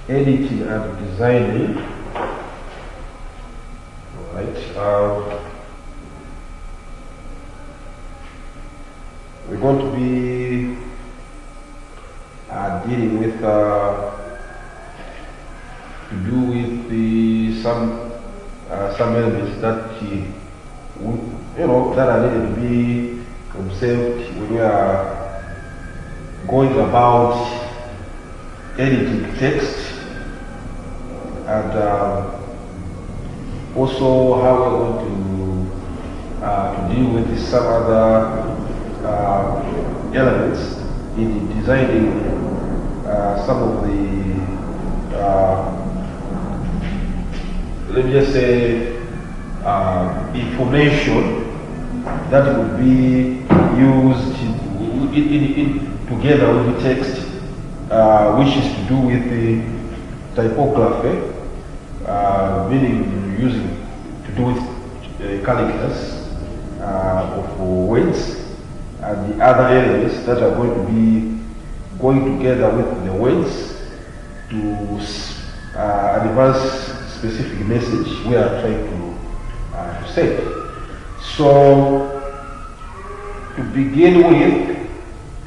editing and designing. Right. We're going to be dealing with to do with some elements that that are needed to be observed when we are going about editing text, and also how we're going to deal with some other elements in designing some of the let me just say information that would be used together with the text, which is to do with the typography, meaning using to do with characters of words, and the other areas that are going to be going together with the words to advance specific message we are trying to say. So to begin with,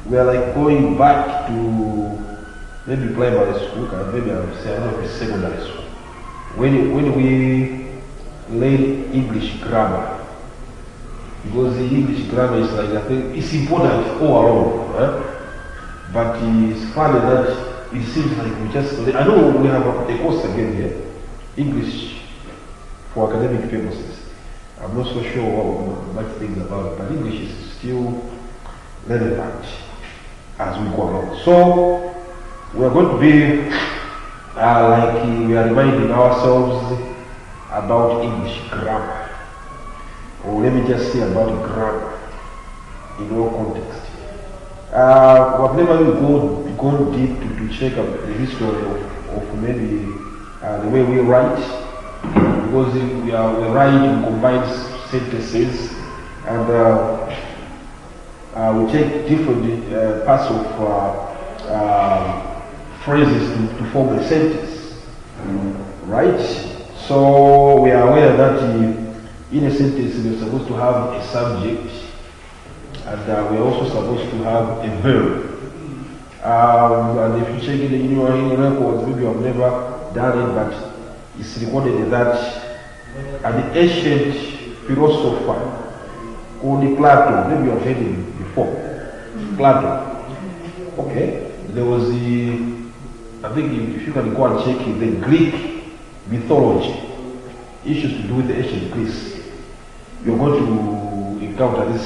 we are like going back to maybe primary school, and maybe I would say I don't know if it's secondary school. When we learn English grammar, because the English grammar is like, I think it's important overall, but it's funny that it seems like we just, I know we have a course again here, English for academic purposes. I'm not so sure what much things about it, but English is still relevant as we go along. So we are going to be like we are reminding ourselves about English grammar, or let me just say about grammar in all context. We've never really gone deep to check out the history of maybe the way we write, because we write and combine sentences, and we take different parts of phrases to form a sentence, right? So we are aware that in a sentence we're supposed to have a subject, and we're also supposed to have a verb. And if you check it in your records, maybe I've never done it, but it's recorded that an ancient philosopher called Plato, maybe you've heard him before, Plato. Okay, there was I think if you can go and check the Greek mythology, issues to do with the ancient Greece, you're going to encounter this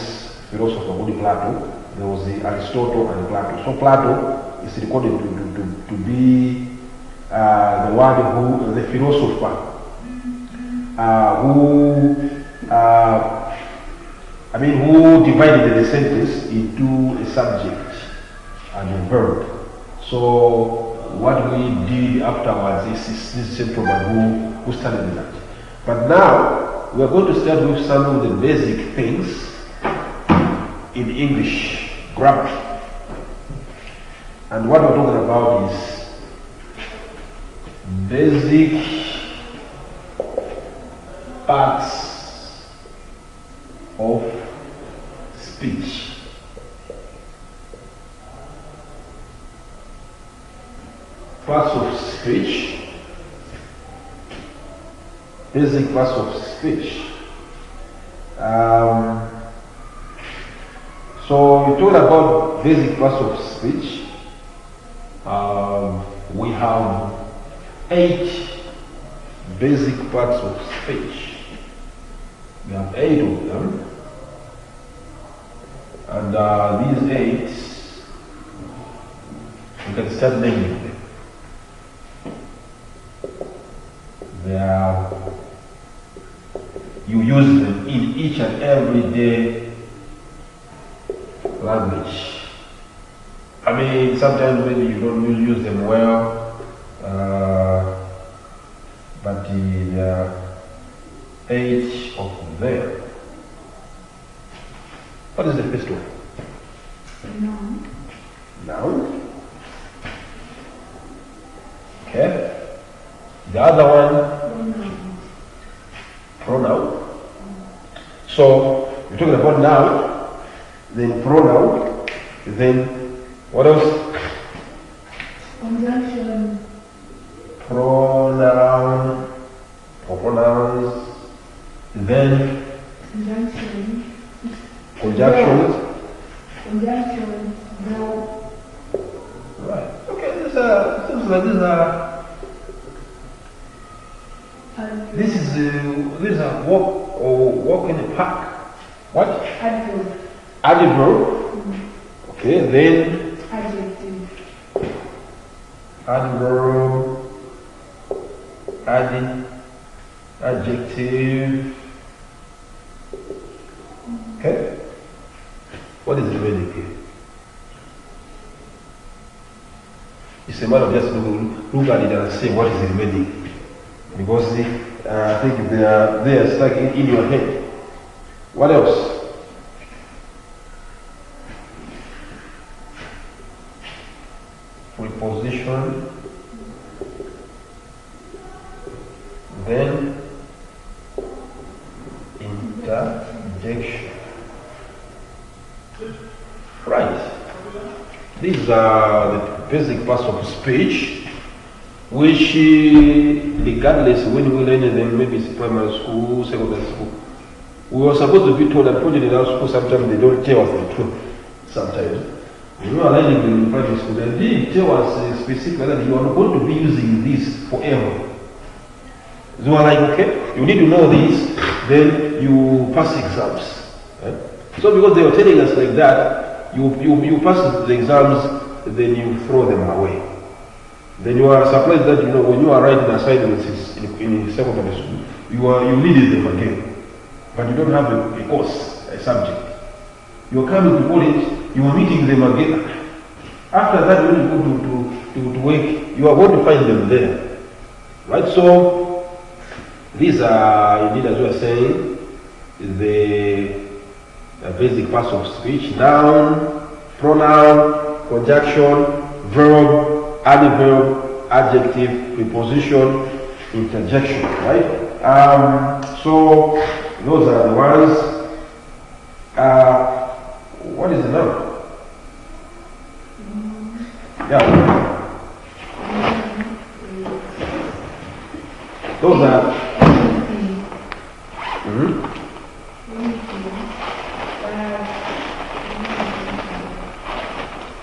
philosopher called Plato. There was Aristotle and Plato. So Plato is recorded to be the one the philosopher who divided the sentence into a subject and a verb. So what we did afterwards is this gentleman who studied that. But now we are going to start with some of the basic things in English grammar. And what we're talking about is basic parts of speech. Parts of speech, basic parts of speech. So we talked about basic parts of speech. We have 8 basic parts of speech. We have 8 of them, and these 8, we can start naming them. You use them in each and every day language. I mean, sometimes maybe you don't use them well, but there are 8 of them. What is the first one? Noun. Noun. The other one, pronoun. So we're talking about noun, then pronoun, then what else? Conjunction. Pronoun or pronouns, then Conjunction. conjunctions. Conjunction. Verb. Right. Okay, these are these are walk in the park. What? Adverb. Adverb. Okay, then Adjective. adverb, adjective. Okay. What is the remaining here? It's a matter of just look at it and say what is the remaining. Because I think they are stuck in your head. What else? Preposition, then interjection. Right. These are the basic parts of speech, which regardless when we learn them, maybe it's primary school, secondary school, we were supposed to be told, unfortunately in our school sometimes they don't tell us the truth. Sometimes. When we are learning in primary school, they didn't tell us specifically that you are going to be using this forever. So we are like, okay, you need to know this, then you pass exams. Right? So because they were telling us like that, you pass the exams, then you throw them away. Then you are surprised that when you are writing assignments in secondary school, you needed them again, but you don't have a course, a subject. You are coming to college, you are meeting them again. After that, when you go to work, you are going to find them there, right? So these are, indeed, as we are saying, the basic parts of speech: noun, pronoun, conjunction, verb, adverb, adjective, preposition, interjection, right? So those are the ones. What is the noun? Yeah. Those are.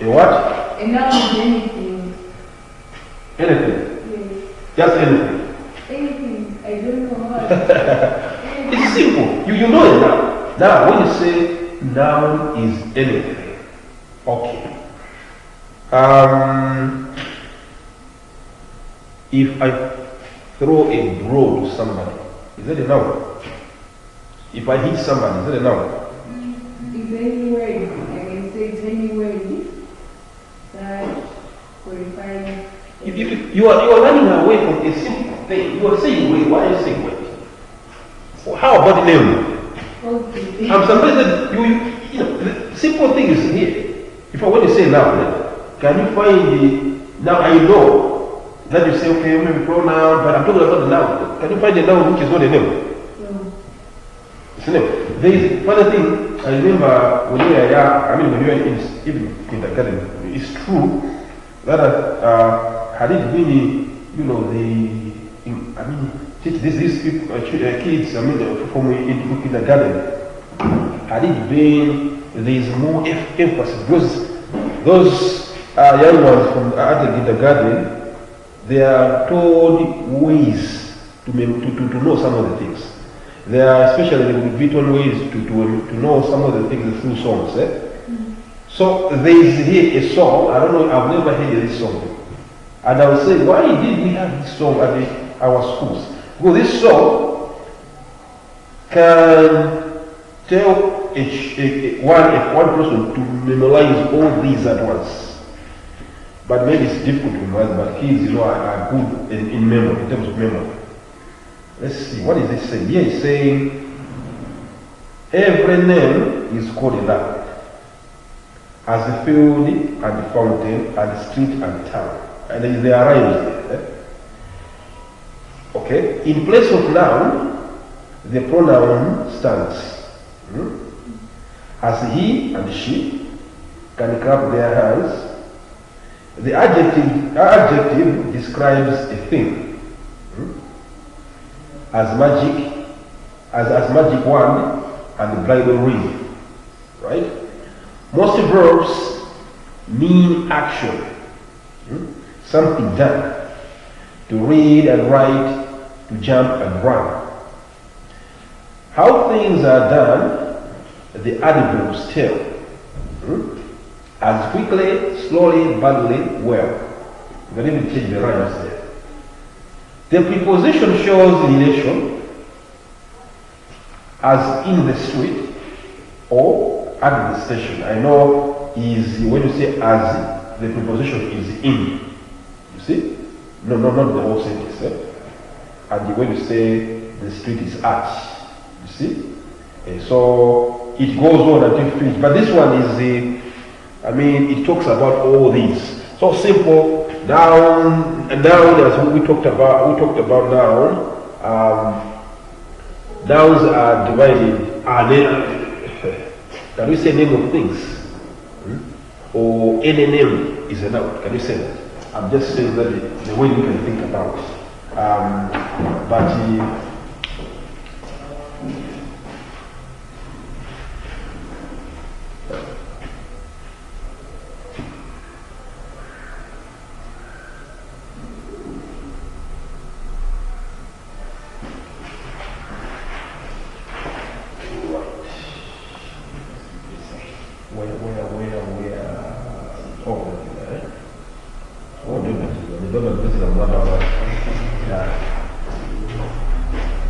A what? A noun is anything. Anything. Yes. Just anything. Anything. I don't know what. It's simple. You know it now. Now, when you say noun is anything, okay. If I throw a blow to somebody, is that a noun? If I hit somebody, is that a noun? Is any word, I can say it's any word that qualifies. If you are running away from a simple thing. You are saying wait. Why are you saying wait? Well, how about the name? Okay. I'm surprised that you know, the simple thing is here. If I want to say now, can you find the, now I know that you say, okay, maybe pronoun, but I'm talking about the noun. Can you find the noun which is not a name? No. It's a name. There is a funny thing, I remember when we were young, when we were in even kindergarten, it's true that had it been, these people, kids, from in kindergarten, had it been, there is more emphasis because those young ones from at the kindergarten, they are told ways to know some of the things. They are especially written ways to know some of the things through songs. So there is here a song. I don't know. I've never heard this song. And I will say, why did we have this song at our schools? Because this song can tell one person to memorize all these at once. But maybe it's difficult to memorize. But kids, are good in memory, in terms of memory. Let's see. What is it saying? Here it's saying, every name is called a land, as the field and the fountain and the street and town. And there are rhymes there. Okay? In place of noun, the pronoun stands. As he and she can clap their hands. The adjective describes a thing. As magic, as magic wand and bridal ring. Right? Most verbs mean action. Something done. To read and write, to jump and run. How things are done, the adverbs tell. As quickly, slowly, badly, well. You can even change the rhymes there. The preposition shows relation, as in the street or at the station. I know is when you say as, the preposition is in. You see? No, not the whole sentence. And when you say the street is at, you see? So it goes on until finished. But this one is it talks about all these. So simple. Noun, as we talked about noun. Nouns are divided. Can we say name of things? Or any name is a noun? Can you say that? I'm just saying that the way you can think about it.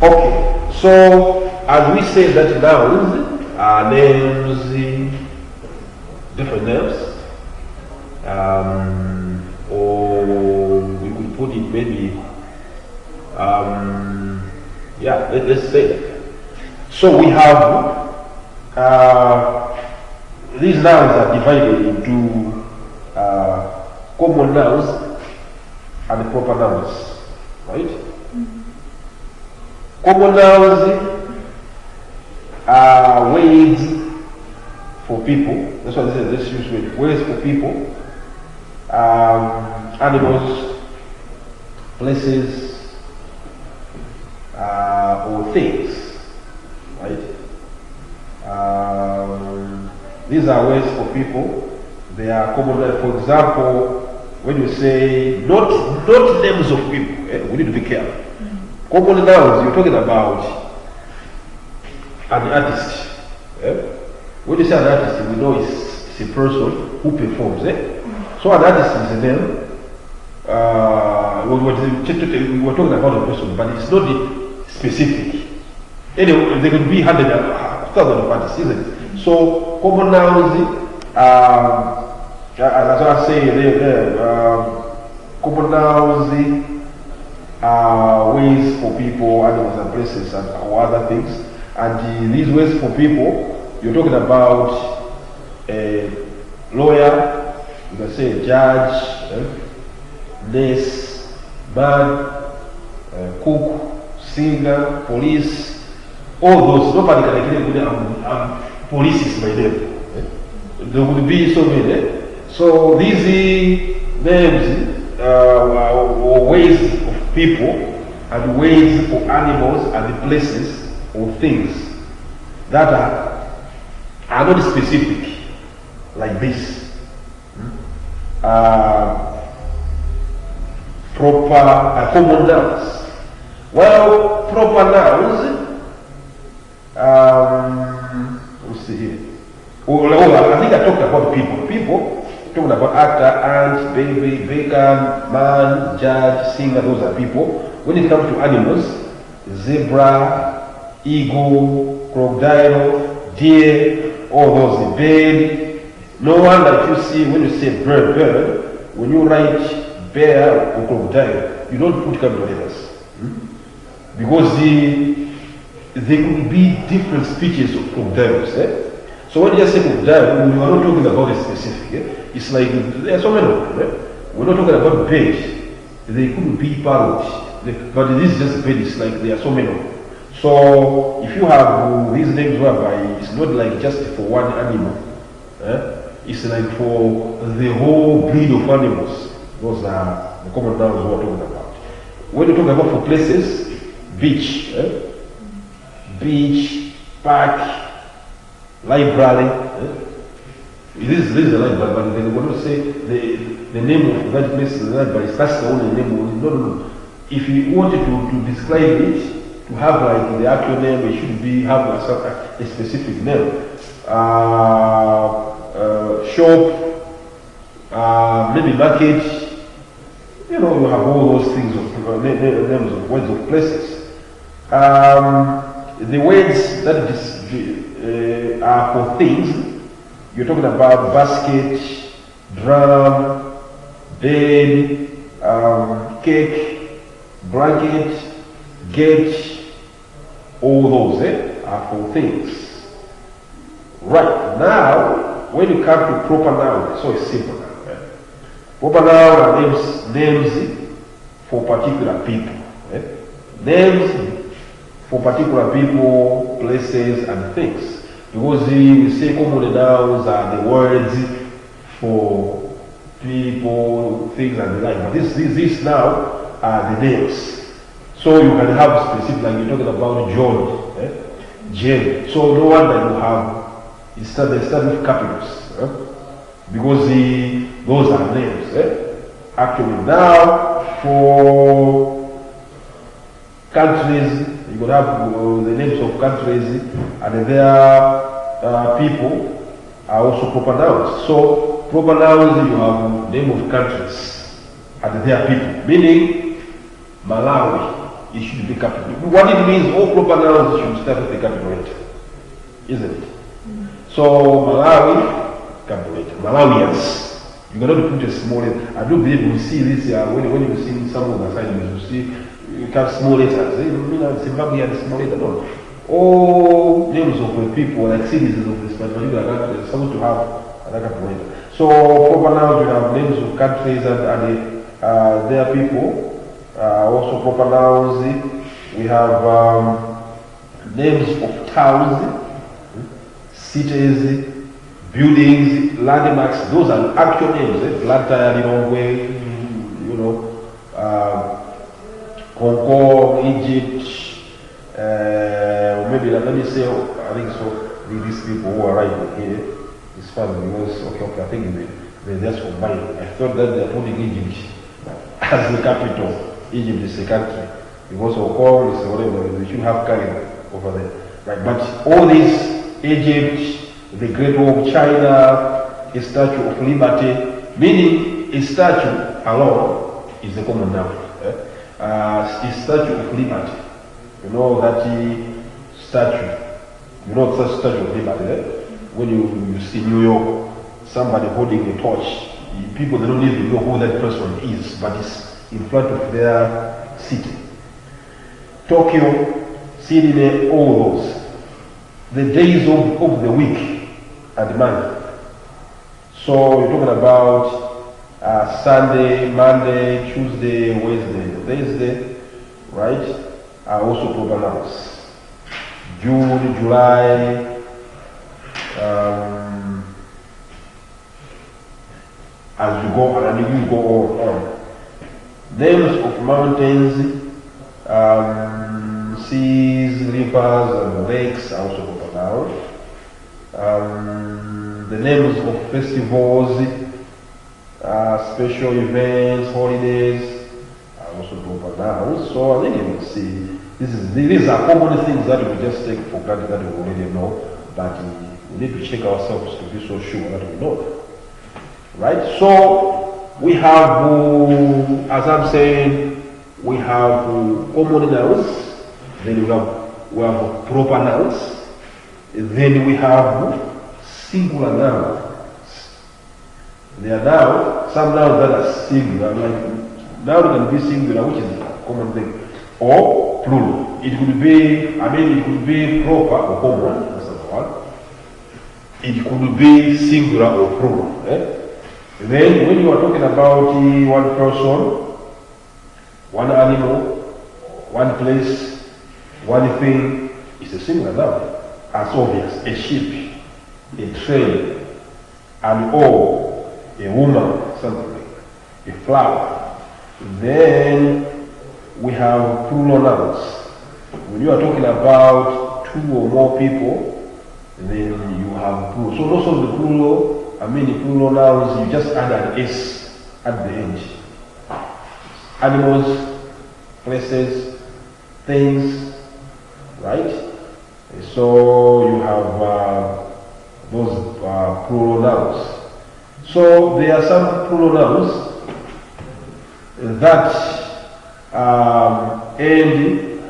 Okay, so as we say that nouns are names, different names, or we could put it maybe, let's say that. So we have, these nouns are divided into common nouns and proper nouns, right? Common nouns are words for people. That's why this use word. Words for people, animals, places, or things. Right? These are words for people. They are common nouns. For example, when you say not names of people, we need to be careful. Common nouns, you're talking about an artist. When you say an artist, we know it's a person who performs. So an artist is a name. We were talking about a person, but it's not specific. Anyway, there could be hundreds of thousands of artists, isn't it? So common nouns, as I say, common nouns are ways for people, animals and places or other things. And these ways for people, you're talking about a lawyer, you can say a judge, nurse, man, cook, singer, police, all those. Nobody can agree police is my name. There would be so many. So these names or ways of people and ways for animals and places or things that are not specific like this. Proper common nouns. Well, proper nouns. Let's see here. I think I talked about people. People, talking about actor, ant, baby, vegan, man, judge, singer, those are people. When it comes to animals, zebra, eagle, crocodile, deer, all those, bird. No one that you see when you say bird, when you write bear or crocodile, you don't put capital letters. Because there could be different species of crocodiles. So when you say crocodile, we are not talking about a specific. It's like there are so many of them. We're not talking about birds. They could be parrot, But this is just a pedis, like there are so many. So if you have these names whereby it's not like just for one animal, it's like for the whole breed of animals. Those are the common nouns we're talking about. When you talk about for places, beach, beach, park, library. This is a library, but then we're going to say the name of that place is the library. That's the only name. No. If you wanted to describe it, to have like the actual name, it should be have a specific name. Shop, maybe market. You know, you have all those things of names of words of places. The words that are for things. You're talking about basket, drum, bed, cake, blanket, gate, all those are for things. Right, now, when you come to proper noun, so it's simple now. Proper noun are names for particular people. Names for particular people, places, and things. Because we say common nouns are the words for people, things and the like. But this now are the names. So you can have specific, like you're talking about John, Jane. So no wonder you have instead with capitals. Because those are names. Actually now for countries, you could have the names of countries and their people are also proper nouns. So proper nouns, you have name of countries and their people. Meaning Malawi, it should be capital. What it means, all proper nouns should start with a capital letter, isn't it? So Malawi, capital letter. Malawians. You cannot put a small letter. I do believe we see this when you see some of the assignments, you see you have small letters. Zimbabwe had small letter. No. All names of people, like citizens of this particular country, are supposed to have another capital. So proper nouns, you have names of countries and their people. Also proper nouns. We have names of towns, cities, buildings, landmarks. Those are actual names. Blantyre, Lilongwe, you know. Concord, Egypt, maybe let me say, I think so. These people who are right here, it's fun because okay, I think they just combined. I thought that they're putting Egypt as the capital. Egypt is the country because Concord is whatever. They should have Cairo over there, right? But all these, Egypt, the Great Wall of China, a Statue of Liberty, meaning a statue alone is a common noun. A Statue of Liberty. You know that statue. You know the Statue of Liberty. When you see New York, somebody holding a torch, people they don't even know who that person is, but it's in front of their city. Tokyo, Sydney, all those. The days of the week and the month. So you're talking about Sunday, Monday, Tuesday, Wednesday, Thursday, right? Are also proper nouns. June, July, as you go and you go on. Names of mountains, seas, rivers, and lakes are also proper nouns. The names of festivals, special events, holidays are also proper nouns. So I think you can see these are common things that we just take for granted that we already know, but we need to check ourselves to be so sure that we know. Right? So we have, as I'm saying, we have common nouns, then we have proper nouns, then we have singular nouns. There are now some nouns that are singular, like noun can be singular, which is a common thing, or plural. It could be, it could be proper or common, that's the one. It could be singular or plural. Then when you are talking about one person, one animal, one place, one thing is a singular noun. As obvious, a sheep, a train, an oar, a woman, something like that, a flower. Then we have plural nouns. When you are talking about two or more people, then you have plural. So most of the plural nouns, you just add an S at the end. Animals, places, things, right? So you have those plural nouns. So there are some plural nouns that end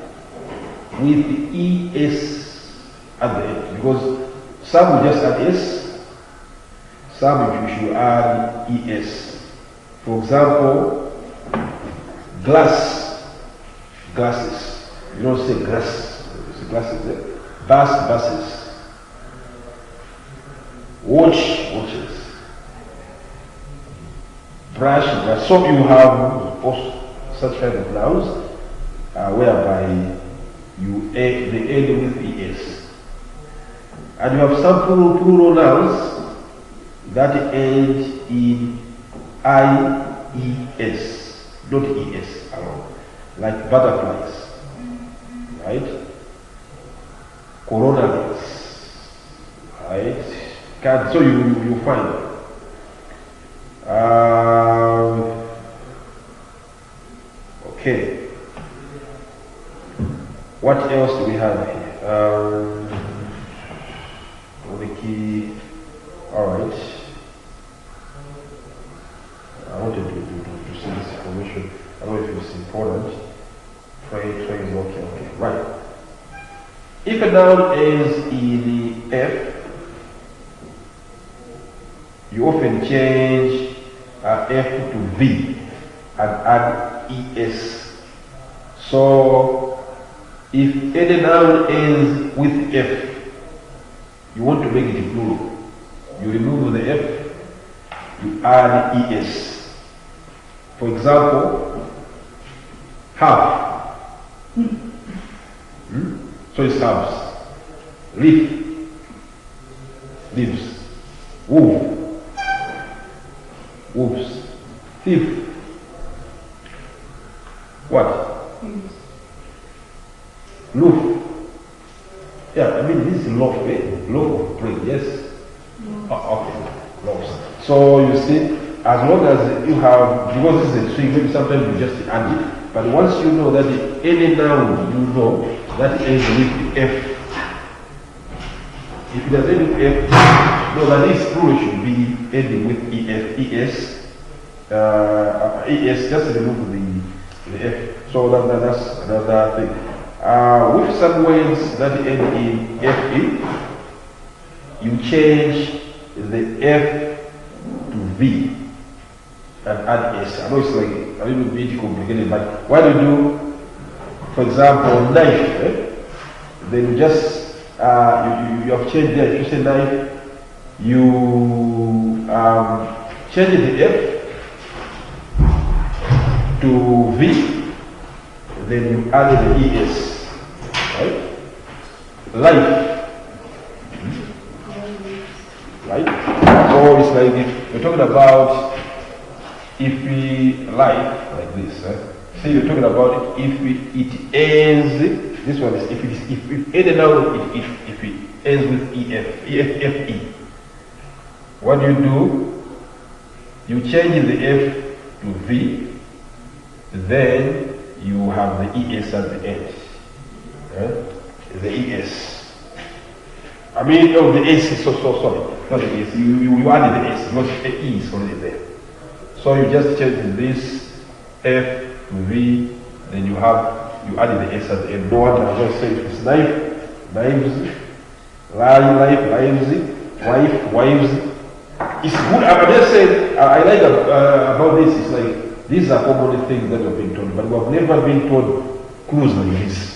with ES at the end, because some will just add S, some you should add ES. For example, glasses. You don't say glass, you say glasses. Buses. Watches. Brush. So you have also such kind of nouns whereby they end with ES. And you have some plural nouns that end in IES, not ES alone, like butterflies, right? Coronavirus, right? So you find. Okay. What else do we have here? The key. All right. I wanted to see this information. I don't know if it's important. Train is okay. Right. If a noun ends in F, you often change F to V and add ES. So if any noun ends with F, you want to make it plural. You remove the F, you add ES. For example, half. So it's halves. Leaf, leaves. Wolf, wolves. Thief. What? Loaf. Yeah, I mean this is loaf, loaf of bread, yes? Okay, loaves. So you see, as long as you have, because this is a tree, maybe sometimes you just add it, but once you know that any noun you know that ends with F. If it does end with F, no, that is plural should be ending with ES. ES, just remove the F. So that's another thing. With some words that end in FE, you change the F to V and add S. I know it's like a little bit complicated, but what you do, for example, knife, then you just, you have changed there. If you say knife, you change the F to V, then you add the ES, right? Life, right? So it's like, we're talking about if we like this, say you're talking about if it ends, this one is if any noun if it ends with EFE. What do? You change the F to V, then you have the ES at the end. The ES. I mean, oh, the S is so sorry. Not the S. You added the S, not the E is already there. So you just change this F to V, then you added the S at the end. No one can just say it's knife, knives, lives, wives. It's good. I'm just saying, I like about this, it's like, these are common things that we've been told, but we have never been told clues like this.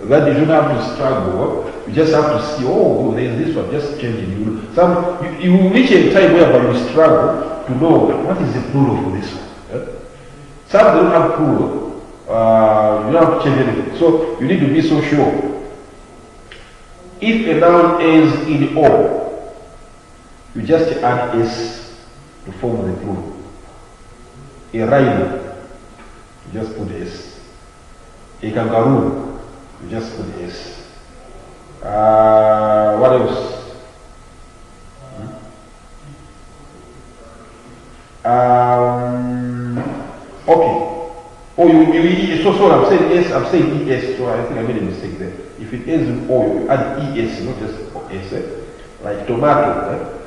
That you don't have to struggle, you just have to see, oh, there's this one, just change it. You reach a time whereby you struggle to know what is the plural for this one. Some don't have plural, You don't have to change anything. So you need to be so sure. If a noun ends in O, you just add S to form the plural. A rhino, you just put S. A kangaroo, you just put S. What else? Okay. Oh, so I'm saying S, I'm saying ES, so I think I made a mistake there. If it ends with O, you add ES, not just S. Like tomato,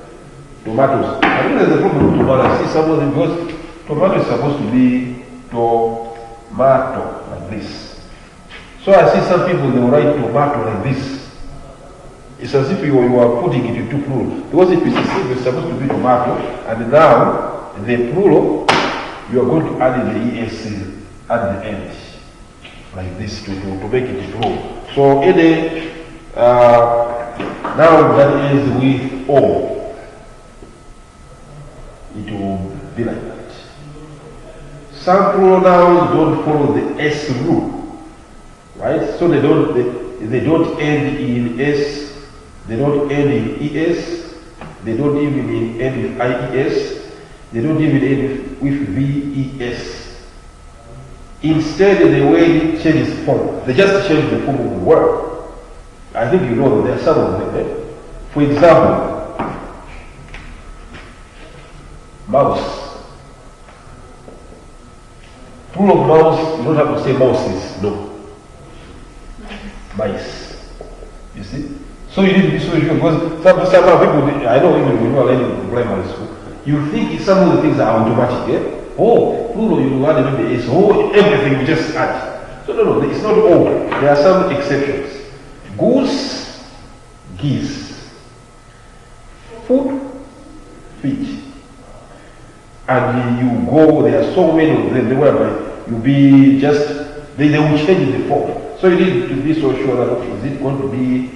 tomatoes. I think there's a problem with tomato. I see someone because tomato is supposed to be tomato, like this. So I see some people, they will write tomato like this. It's as if you are putting it into plural. Because if it's it's supposed to be tomato, and now the plural, you are going to add in the ES at the end, like this, to make it plural. So any noun that ends with O, it will be like that. Some pronouns don't follow the S rule, right? So they don't end in S. They don't end in ES, they don't even end with IES, they don't even end with VES. Instead, the way it changes form, they just change the form of the word. I think you know that there are some of them. For example, mouse. Plural of mouse, you don't have to say mouses, no. Mice. You see? So you need to be so sure because some people, I know even when you are learning in primary school, you think some of the things are automatic, yeah? Oh, plural, you add maybe S, oh, everything you just add. So no, it's not all. There are some exceptions. Goose, geese. Food, fish. And you go, there are so many of them, whereby you be just, they will change the form. So you need to be so sure that is it going to be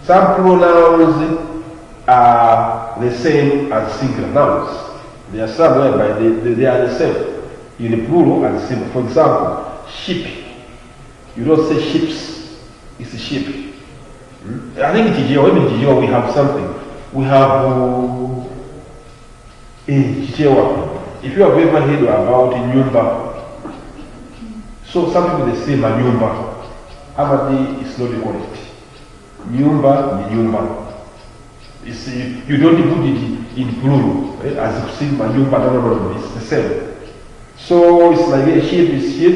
some pronouns are the same as singular nouns. There are some whereby they are the same in the plural and singular. For example, sheep. You don't say ships, it's a sheep. I think in Tijeo we have something. We have in Chichewa. If you have ever heard about Nyumba, so some people they say Manyumba. Amadi is not correct. Nyumba ni nyumba. You see, you don't put it in plural. As you see, Manyumba, no, it's the same. So it's like a sheep is sheep.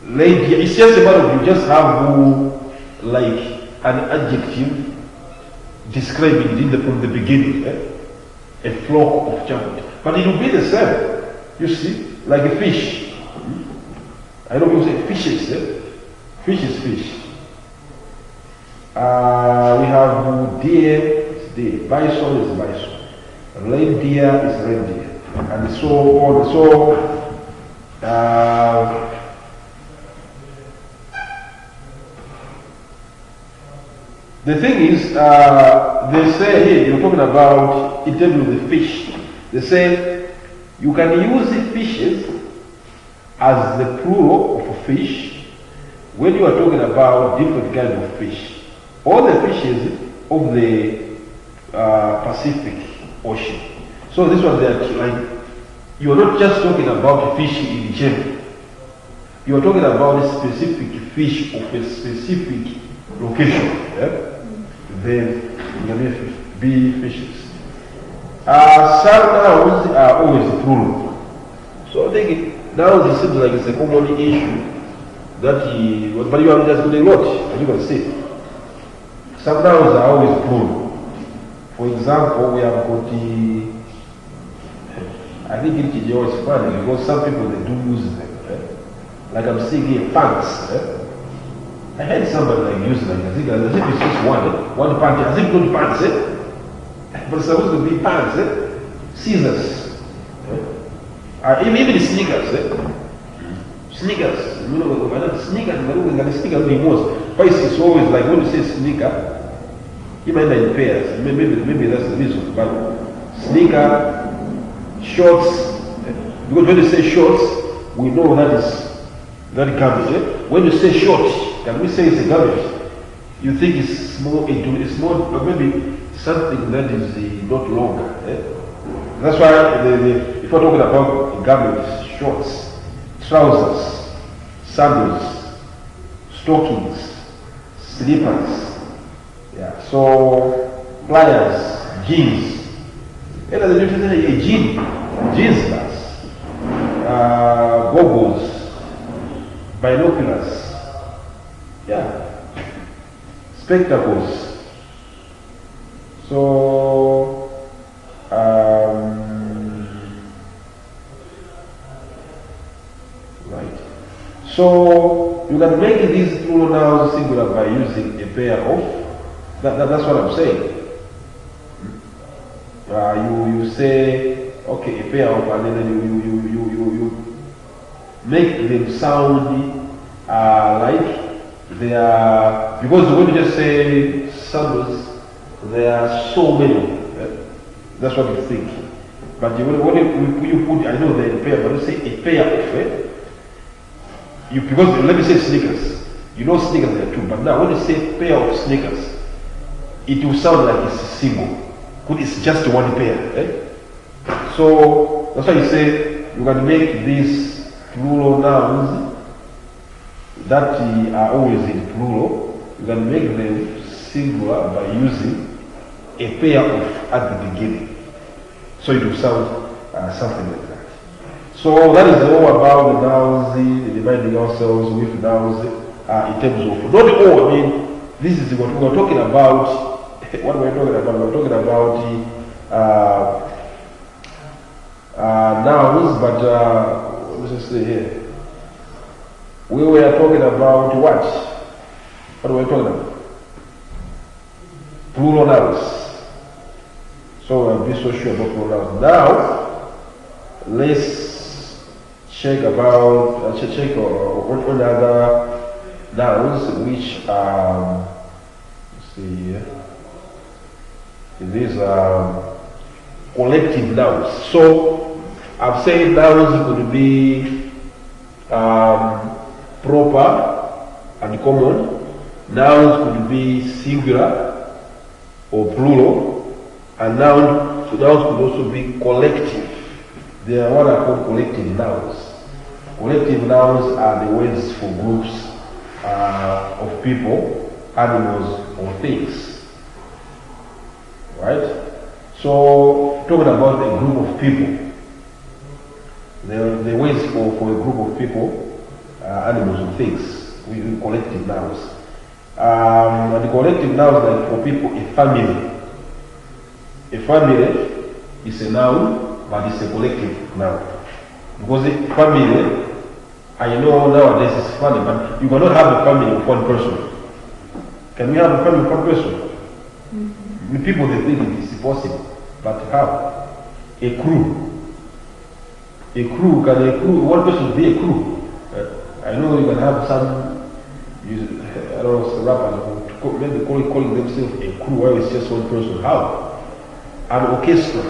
Lady, it's just a matter of you just have like an adjective describing it from the beginning. A flock of child. But it will be the same. You see, like a fish. I know people say fishes. Fish is fish. We have deer is deer. Bison is bison. Reindeer is reindeer. And so on. So, the thing is, they say here, you're talking about in terms of the fish. They say you can use the fishes as the plural of a fish when you are talking about different kinds of fish. All the fishes of the Pacific Ocean. So this one, they are like, you're not just talking about fish in general. You're talking about a specific fish of a specific location. Yeah? Then be fishes. Some nouns are always plural. So I think now it seems like it's a common issue that but you have just got a lot, as you can see. Some nouns are always plural. For example, we have got I think in Kijeo is funny because some people they do use them. Like I'm seeing here, pants. I had somebody like use like I think it's just one pant. I think good pants, but it's supposed to be pants, scissors, even sneakers, sneakers. You know, sneakers remorse. But it's always like when you say sneaker, you might in pairs. Maybe that's the reason. But sneaker, shorts, Because when you say shorts, we know that is that garbage. Eh? When you say short, can we say it's a garbage? You think it's more or maybe something that is not longer. Eh? That's why if we're talking about garments, shorts, trousers, sandals, stockings, slippers, yeah. So pliers, jeans. And a jeans class, goggles, binoculars, yeah, spectacles. So right. So you can make these plural nouns singular by using a pair of. That's what I'm saying. You say okay a pair of, and then you make them sound like they are, because when you just say sandals, there are so many. That's what you think. But when you put, I know they're a pair, but you say a pair of, because let me say sneakers. You know sneakers there too, but now when you say pair of sneakers, it will sound like it's single. It's just one pair. So that's why you say you can make these plural nouns that are always in plural, you can make them singular by using a pair of at the beginning. So it will sound something like that. So that is all about the nouns, dividing ourselves with nouns in terms of, not all, I mean, this is what we're talking about. What we're talking about, we're talking about nouns, but let's just say here. We were talking about what? What were we talking about? Plural nouns. So I'll be so sure about plural nouns. Now, let's check about, check on other nouns which are, let's see here. These are collective nouns. So I've said nouns could be proper and common. Nouns could be singular or plural, and nouns could also be collective. They are what are called collective nouns. Collective nouns are the words for groups of people, animals, or things. Right? So, talking about a group of people, the ways for a group of people, animals and things, we collective nouns. And the collective nouns, like for people, a family. A family is a noun, but it's a collective noun. Because a family, I know nowadays it's funny, but you cannot have a family of one person. Can we have a family of one person? The people, they think it is possible, but how? A crew. One person be a crew? I know you can have some, I don't know, rappers who maybe calling themselves a crew while it's just one person. How? An orchestra,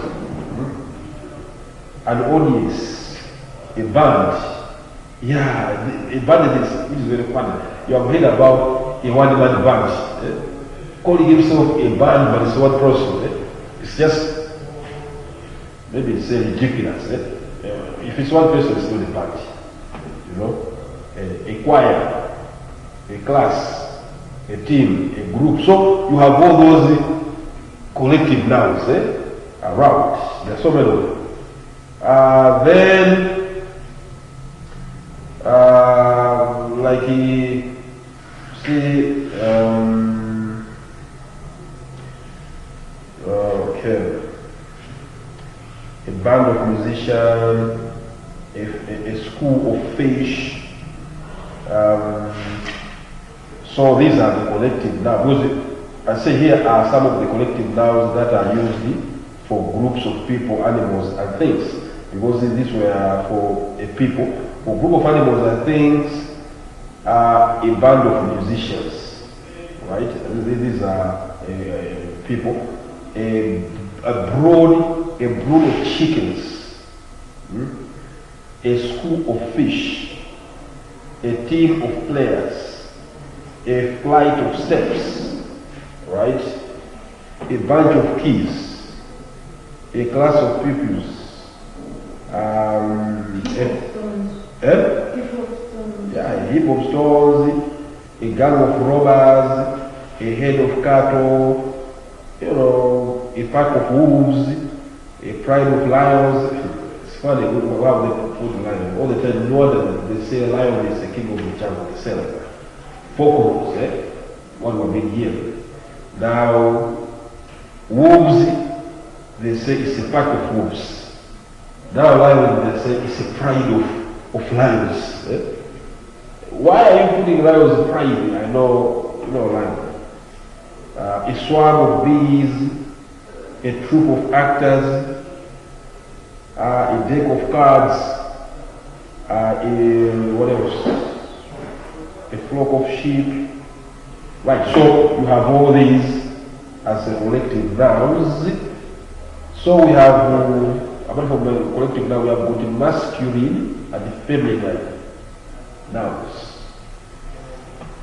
an audience, a band. Yeah, a band is very funny. You have heard about a one-man band. Calling himself a band, but it's one person. It's just, maybe it's ridiculous. If it's one person, it's not a band. You know, a choir, a class, a team, a group. So you have all those collective nouns around. There are so many of them. Then, like okay, a band of musicians, a school of fish. So these are the collective nouns. I say here are some of the collective nouns that are used for groups of people, animals, and things. Because these were for a people. For a group of animals and things, a band of musicians, right? These are people. A brood of chickens. a school of fish, a team of players, a flight of steps, right? A bunch of keys, a class of pupils, a heap of stones, a gang of robbers, a head of cattle, a pack of wolves, a pride of lions. It's funny how they put lion. All the time, they say lion is the king of the jungle, they say like that. Folklore, what we've been hearing. Now, wolves, they say it's a pack of wolves. Now, lions, they say it's a pride of lions. Why are you putting lions pride? I know, lion. A swarm of bees, a troop of actors, a deck of cards, what else? A flock of sheep. Right, so you have all these as a collective nouns. So we have, apart from the collective noun, we have got the masculine and the feminine nouns.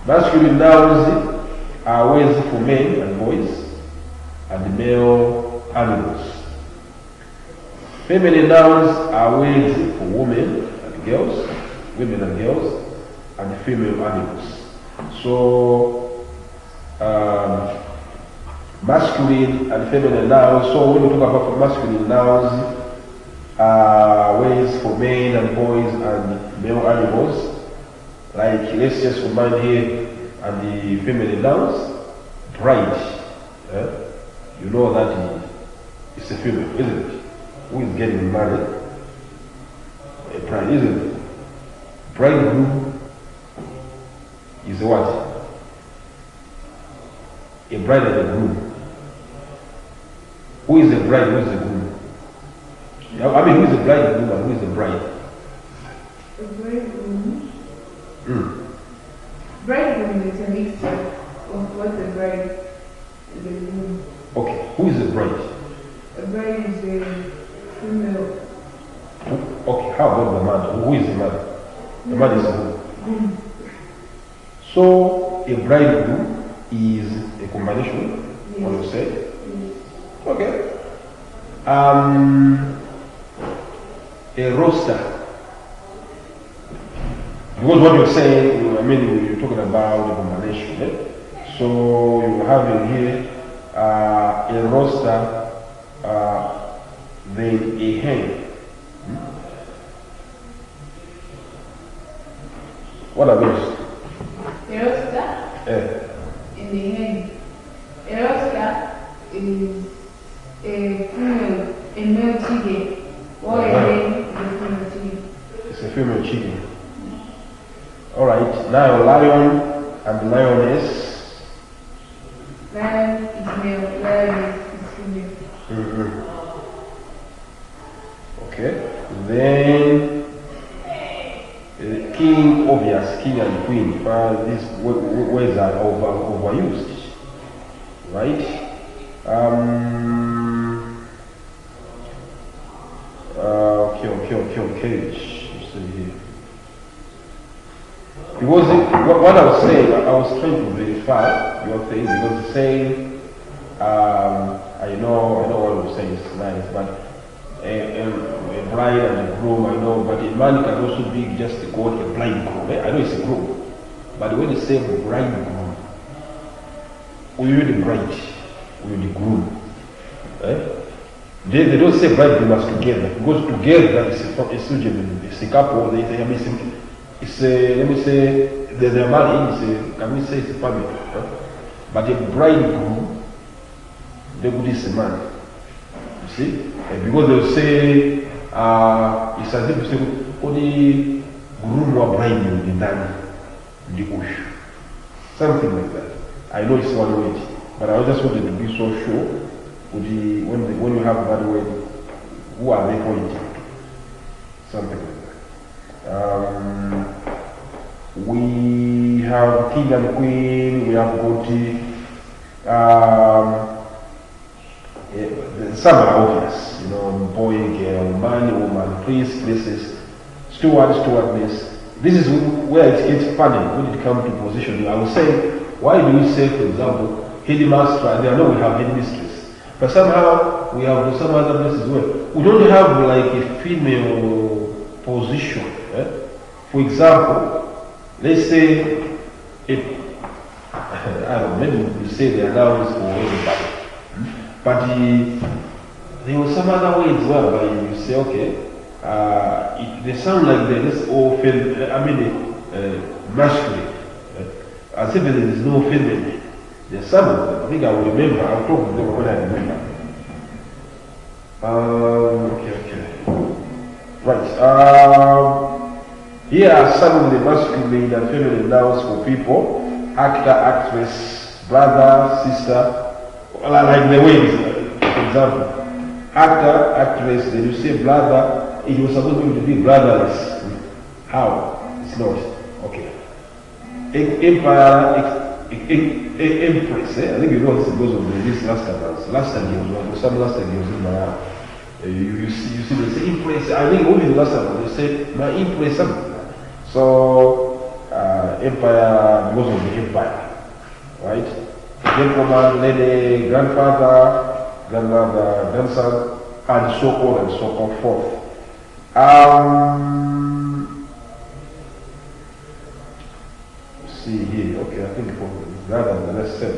Masculine nouns are words for men and boys, and the male animals. Feminine nouns are words for women and girls, and the female animals. So, masculine and feminine nouns. So when we talk about masculine nouns, words for men and boys and male animals. Like, let's just combine here and the feminine nouns. Bride. You know that it's a female, isn't it? Who is getting married? A bride, isn't it? Bridegroom is what? A bride and a groom. Who is the bride? Who is the groom? I mean, who is the bridegroom and who is the bride? The bridegroom. Bridegroom is a mixture of what the bride and the groom. Okay, who is the bride? The bride is the female. Okay, how about the man? Who is the man? The man is who? So, a bridegroom is a combination, yes. What you say? Yes. Okay. A roster. Because what you're saying, I mean, you're talking about the combination. So, you have in here a roster, then a hen. What are those? A roster? In the hen. A roster is a female, a male chicken, or a hen is a female chicken. It's a female chicken. Alright, now lion and lioness. Lion is male, lioness is female. Okay, then king, obvious, king and queen. These words are overused, right? Okay. You see here. Because what I was saying, I was trying to verify your thing because it's saying, I know what you're saying is nice, but a bride and a groom, I know, but a man can also be just called a bridegroom. I know it's a groom, but when you say bridegroom, or you're the bride, or you're the groom, they don't say bridegroom as together, because together it's a couple, it's a, let me say, they're married, can we say it's a family, but a bridegroom, they would is a man. You see? Because they'll say, it's as if you say, only groom or bride will be done in the bush. Something like that. I know it's one word, but I just wanted to be so sure when you have that word, who are they pointing? Something like that. We have king and queen, we have got some are obvious, boy, girl, man, woman, priest, places. stewardess. This is where it gets funny when it comes to positioning. I would say, why do we say, for example, headmaster? And I know we have headmistress, but somehow we have some other places where we don't have like a female position. For example, let's say, I don't know, maybe you say they are nouns for everybody, but there were some other ways whereby you say, okay, they sound like they're just all masculine, as if there is no feminine. There's some of them. I think I will remember. I'll talk to them when I remember. Okay. Right. Here are some of the masculine and feminine nouns for people: actor, actress, brother, sister. Like the ways, for example, actor, actress. Then you say brother. It was supposed to be brotherless. How? It's not. Okay. Empire, empress. I think you know this goes on this last time. Last time he was in Malaya. You see they say empress. I think only the last time they say my empress. So empire goes on the empire, right? Gentleman, lady, grandfather, grandmother, grandson, and so on and so forth. See here, okay, I think rather than let's say.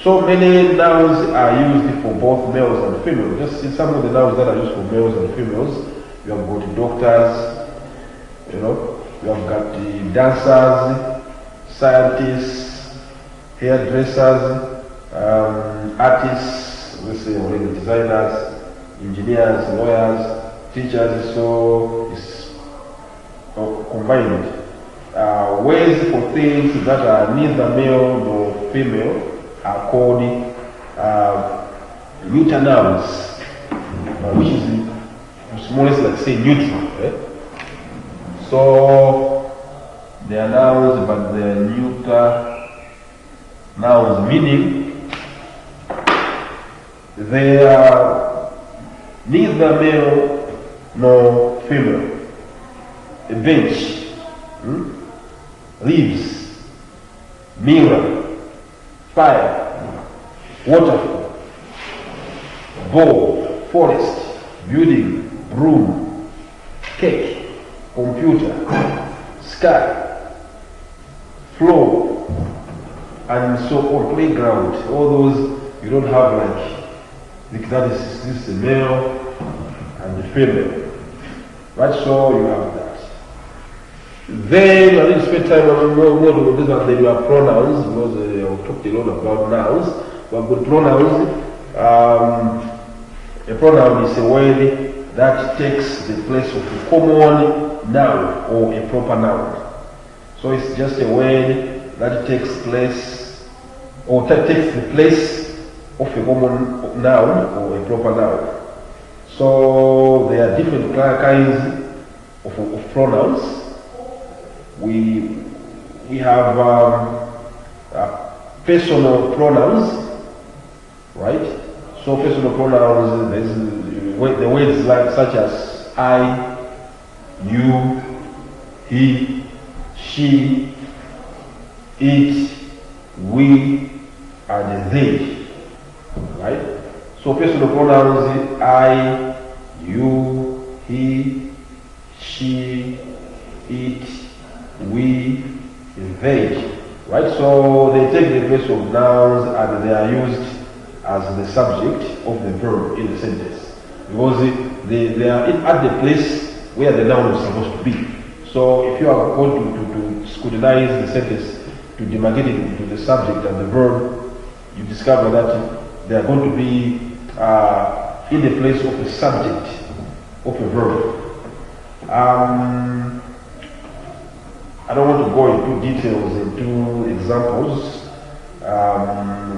So many nouns are used for both males and females. Just see some of the nouns that are used for males and females. You have got doctors, you have got the dancers, scientists, hairdressers, artists, let's say already designers, engineers, lawyers, teachers, so it's combined. Ways for things that are neither male nor female are called neuter nouns, which is the smallest, like say neutral. So they are nouns, but they are neuter nouns, meaning they are neither male nor female. A bench, leaves, mirror, fire, waterfall, ball, forest, building, broom, cake, computer, sky, floor, and so on, playground. All those you don't have like that is this the male and the female, right? So you have that. Then I didn't spend time on more this one. Then you have pronouns, because I'll talk a lot about nouns. But with pronouns, a pronoun is a word that takes the place of a common noun or a proper noun. So it's just a word that takes place or that takes the place of a common noun or a proper noun. So there are different kinds of pronouns. We have personal pronouns, right? So personal pronouns, the words like such as I, you, he, she, it, we, and they, right? So personal pronouns: I, you, he, she, it, we, they, right? So they take the place of nouns and they are used as the subject of the verb in the sentence, because they are at the place where the noun is supposed to be. So if you are going to scrutinize the sentence, to demarcate it into the subject and the verb, you discover that they are going to be in the place of the subject of a verb. I don't want to go into details, into examples.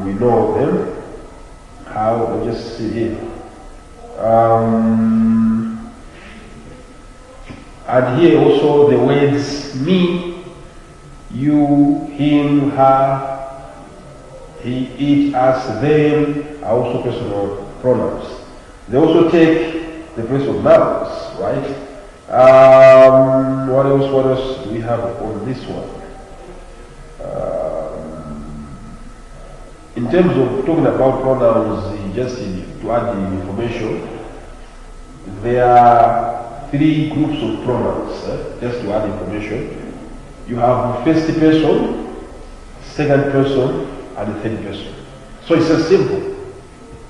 We know them. How? We'll just see here. And here also the words me, you, him, her, he, it, us, them are also personal pronouns. They also take the place of nouns, right? What else? What else do we have on this one? In terms of talking about pronouns, just to add the information, there are 3 groups of pronouns. Just to add information, you have first person, second person, and the third person. So it's a simple.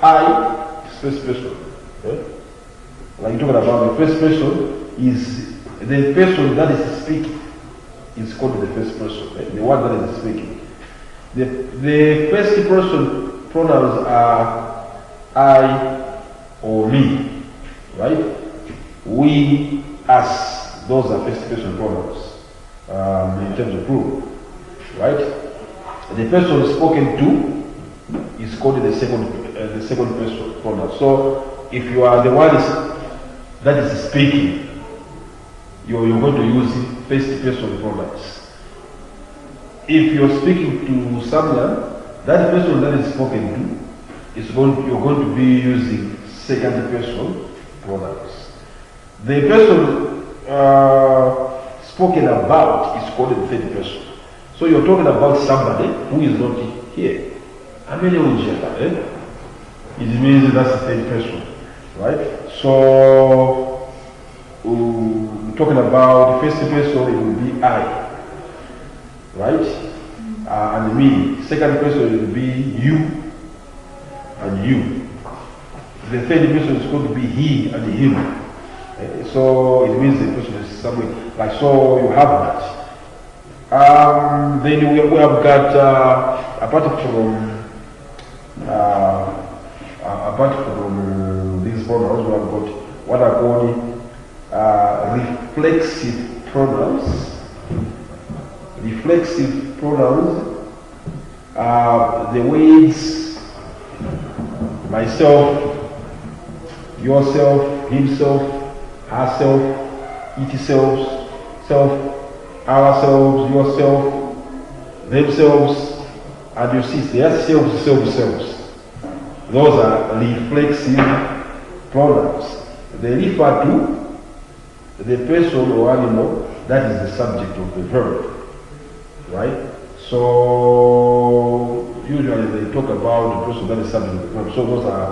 I is first person. Like talking about the first person is the person that is speaking is called the first person, the one that is speaking. The first person pronouns are I or me, right? We, us, those are first person pronouns in terms of plural, right? The person spoken to is called the second person pronoun. So if you are the one that is speaking, you're going to use first person pronouns. If you're speaking to someone, that person that is spoken to you're going to be using second person pronouns. The person spoken about is called the third person. So you're talking about somebody who is not here. It means that's the third person, right? So talking about the first person, it will be I. Right? And me. Second person will be you and you. The third person is going to be he and him. So it means the person is somewhere. Like so, you have that. Then we have got apart from these pronouns, we have got what are called reflexive pronouns. Reflexive pronouns are the words myself, yourself, himself, herself, itself, self, ourselves, yourself, themselves, and you see they are selves. Those are reflexive pronouns. They refer to the person or animal that is the subject of the verb. Right? So usually they talk about the person that is subject of the verb. So those are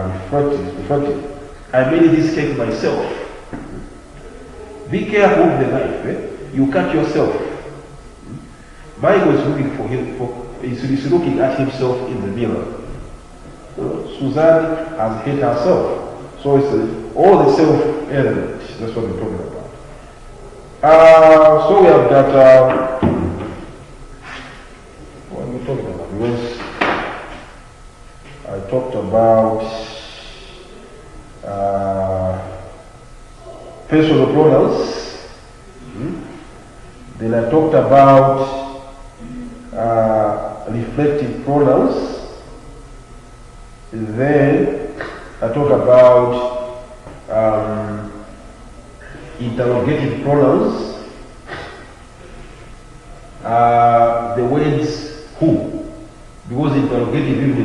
reflective. I made this cake myself. Be careful of the knife. You cut yourself. Michael is looking for him. He's looking at himself in the mirror. Suzanne has hit herself. So it's all the self element. That's what we're talking about. So we have got. What are we talking about? Because I talked about personal pronouns. Then I talked about reflective pronouns. Then I talked about interrogative pronouns. The words who, because interrogative, even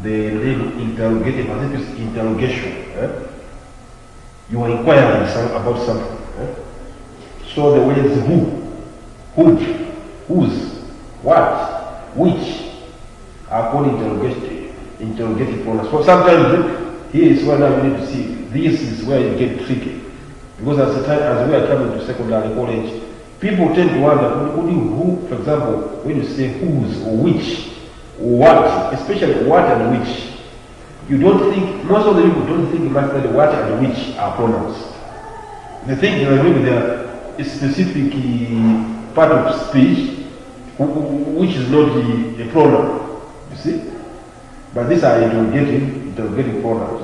the name interrogative, as if it's interrogation. You are inquiring about something. So the words who, whose, what, which are called interrogative pronouns. So sometimes here is where now you need to see, this is where you get tricky. Because as we are coming to secondary college, people tend to wonder, who, for example, when you say whose or which or what, especially what and which, you don't think, most of the people don't think much that what and which are pronouns. They think maybe they are a specific part of speech which is not the pronoun, you see? But these are interrogative pronouns,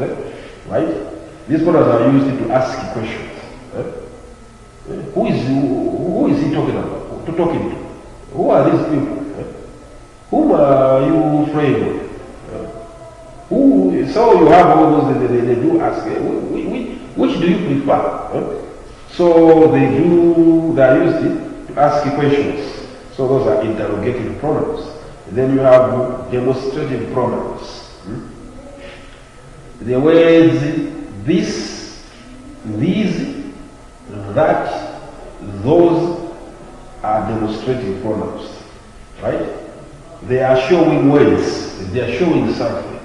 right? These pronouns are used to ask questions. Who is he talking about? Talking to? Who are these people? Whom are you afraid of? So you have all those that they do ask. Which do you prefer? So they are used to ask questions. So those are interrogative pronouns. And then you have demonstrative pronouns. The words this, these, that, those are demonstrative pronouns, right? They are showing words, they are showing something.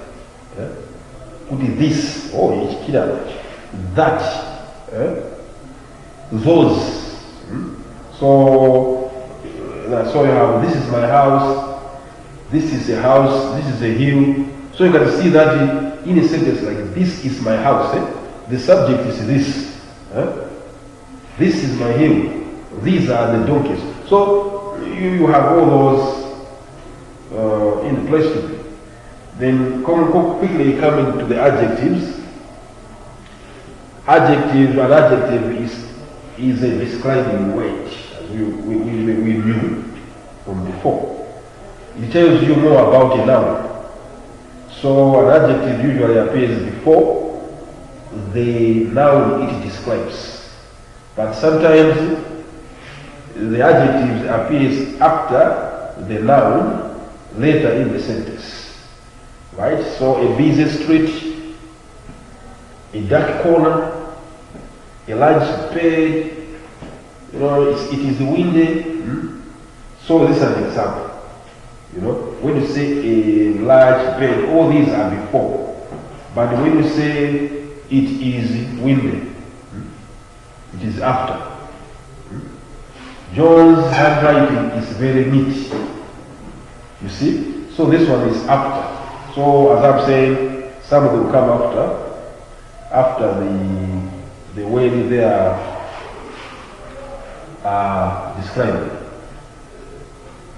Yeah? Put it this, oh, it's that, those. So you have, this is my house, this is a house, this is a hill. So you can see that in a sentence like, this is my house, the subject is this. This is my hill, these are the donkeys. So you have all those in the place to be. Then quickly coming to the adjectives. An adjective is a describing word, as we knew from before. It tells you more about a noun. So an adjective usually appears before the noun it describes. But sometimes the adjective appears after the noun later in the sentence. Right? So a busy street, a dark corner, a large bed, it is windy. So this is an example. When you say a large bed, all these are before. But when you say it is windy, it is after. John's handwriting is very neat. You see? So this one is after. So as I'm saying, some of them come after the way they are described.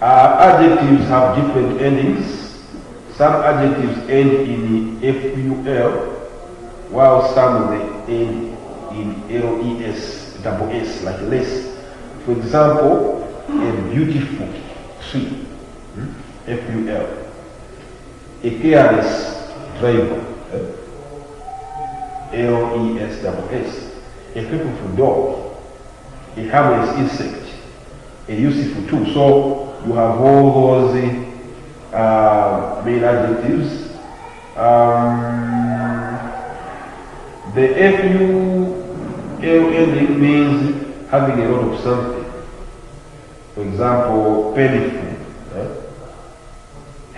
Adjectives have different endings. Some adjectives end in FUL, while some of them end in LES, double S, like less. For example, a beautiful tree, FUL. A careless driver, LES double S. A faithful dog, a harmless insect, a useful tool. So you have all those main adjectives. The FUL ending means having a lot of something. For example, painful,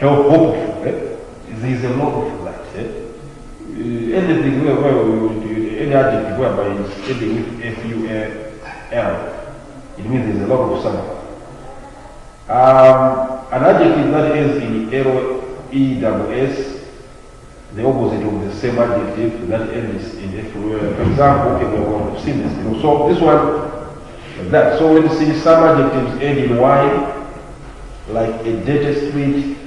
hopeful. There is a lot of that. Anything any adjective whereby it's ending with FUL, it means there's a lot of something. An adjective that ends in LESS, the opposite of the same adjective that ends in FUL. For example, okay, we're going to see this. So this one, like that. So when you see some adjectives end in Y, like a dirty street,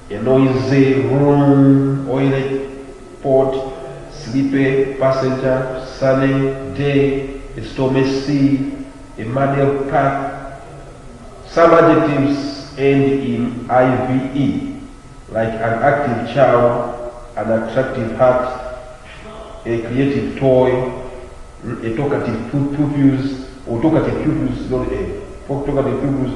a noisy room, oily port, sleepy passenger, sunny day, a stormy sea, a manual path. Some adjectives end in IVE, like an active child, an attractive heart, a creative toy, a talkative pupils, or talkative pupils, not a talkative pupils.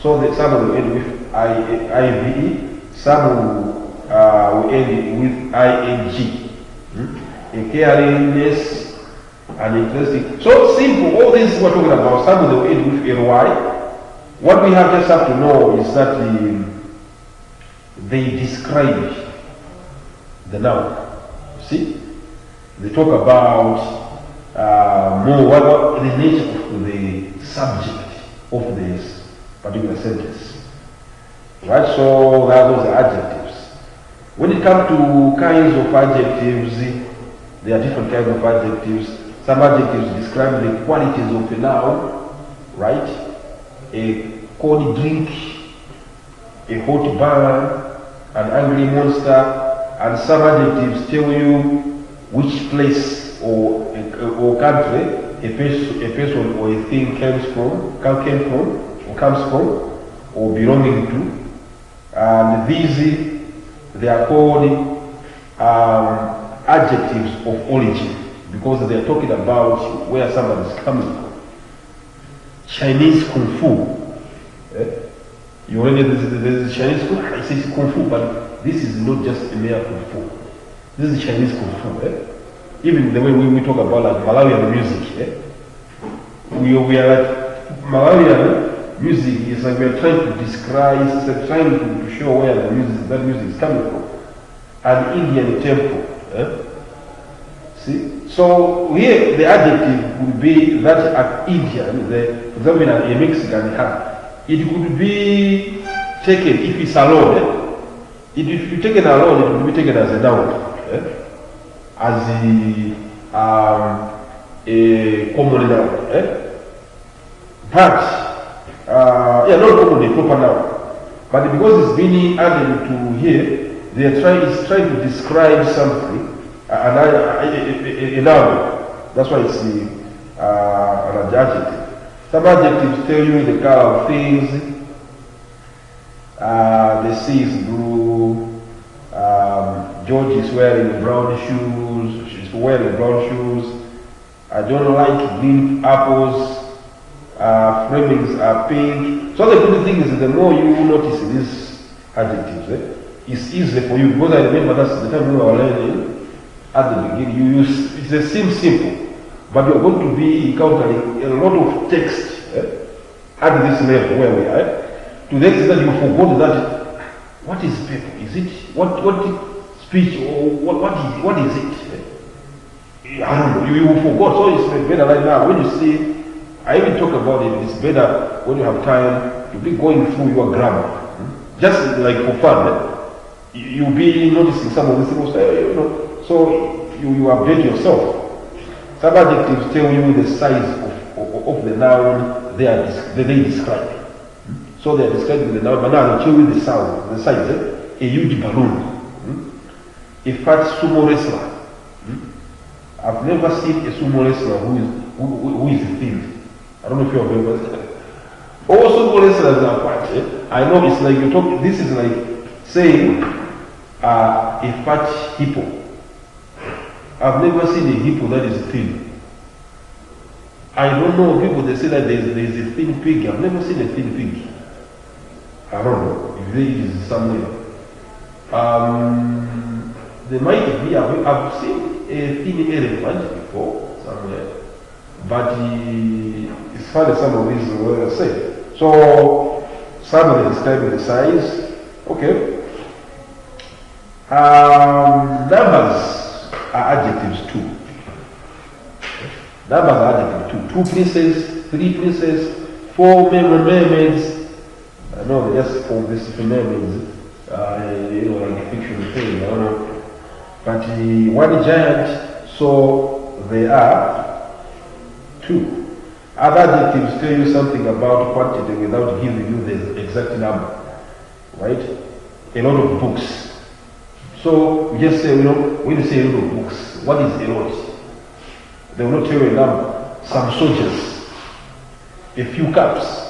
So that some of them end with IVE. Some will end with ING. A caringness, an interesting. So simple, all this we're talking about, some of them will end with LY. What we just have to know is that they describe the noun. See? They talk about more what the nature of the subject of this particular sentence. Right, so those are adjectives. When it comes to kinds of adjectives, there are different kinds of adjectives. Some adjectives describe the qualities of a noun, right? A cold drink, a hot burn, an angry monster, and some adjectives tell you which place or country a person or a thing comes from, or belonging to. And these, they are called adjectives of origin, because they are talking about where somebody is coming from. Chinese Kung Fu. You already there's Chinese Kung Fu. I say Kung Fu, but this is not just a mere Kung Fu. This is Chinese Kung Fu. Even the way we talk about like Malawian music. we are like Malawian music is like we are trying to describe, it's like trying to show where that music is coming from. An Indian temple. See? So here the adjective would be that Indian, for example, a Mexican it could be taken if it's alone. If you take it alone, it will be taken as a noun, as a common noun. But not common, a proper noun. But because it's being added to here, it's trying to describe something, a noun. That's why it's an adjective. Some adjectives tell you the color of things. The sea is blue. George is wearing brown shoes. She's wearing brown shoes. I don't like green apples. Framings are pink. So the good thing is that the more you notice these adjectives, it's easy for you, because I remember that's the time we were learning at the beginning. It seems simple, but you're going to be encountering a lot of text at this level where we are. To the extent that you forgot that what is paper? Is it what speech or what is it? I don't know. You forgot. So it's better right now when you see. I even talk about it. It's better when you have time to be going through your grammar, just like for fun. You'll be noticing some of these things. So you update yourself. Some adjectives tell you the size of the noun they describe. So they are describing the noun, but now they tell you the size. A huge balloon, a fat sumo wrestler. I've never seen a sumo wrestler who is thin. I don't know if you have ever seen that. All sumo wrestlers are fat. I know it's like you talk. This is like saying a fat hippo. I've never seen a hippo that is thin. I don't know people they say that there is a thin pig. I've never seen a thin pig. I don't know if there is somewhere. There might be. I've seen a thin elephant before somewhere, but it's funny some of these words I say. So some of them describing the size. Okay. Numbers are adjectives too. Numbers are adjectives too. 2 princes, 3 princes, 4 mermaids. I know they just form this mermaids, like fiction thing. I don't know. But 1 giant, so there are 2. Other adjectives tell you something about quantity without giving you the exact number, right? A lot of books. So we just say, when you say a lot of books, what is a lot? They will not tell you a number. Some soldiers, a few cups.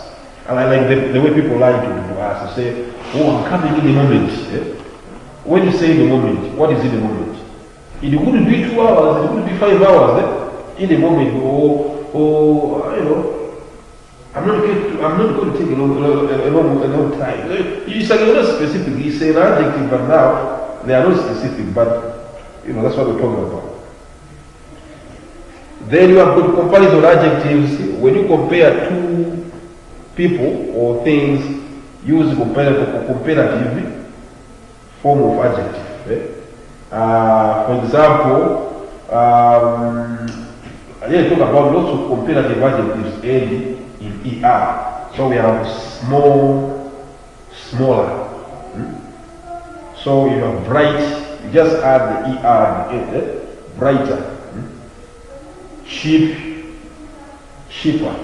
And I like the way people lie to us to say, oh, I'm coming in a moment. When you say in a moment, what is in a moment? It wouldn't be 2 hours, it wouldn't be 5 hours. In a moment, I'm not going to take a long time. It's like you're not specific. It's an adjective, but now they are not specific. But that's what we're talking about. Then you have got comparison adjectives. When you compare 2 people or things, use comparative form of adjective. For example, I talk about lots of comparative adjectives end in ER. So we have smaller. So you have bright, you just add the ER at the end, brighter. Cheap, cheaper.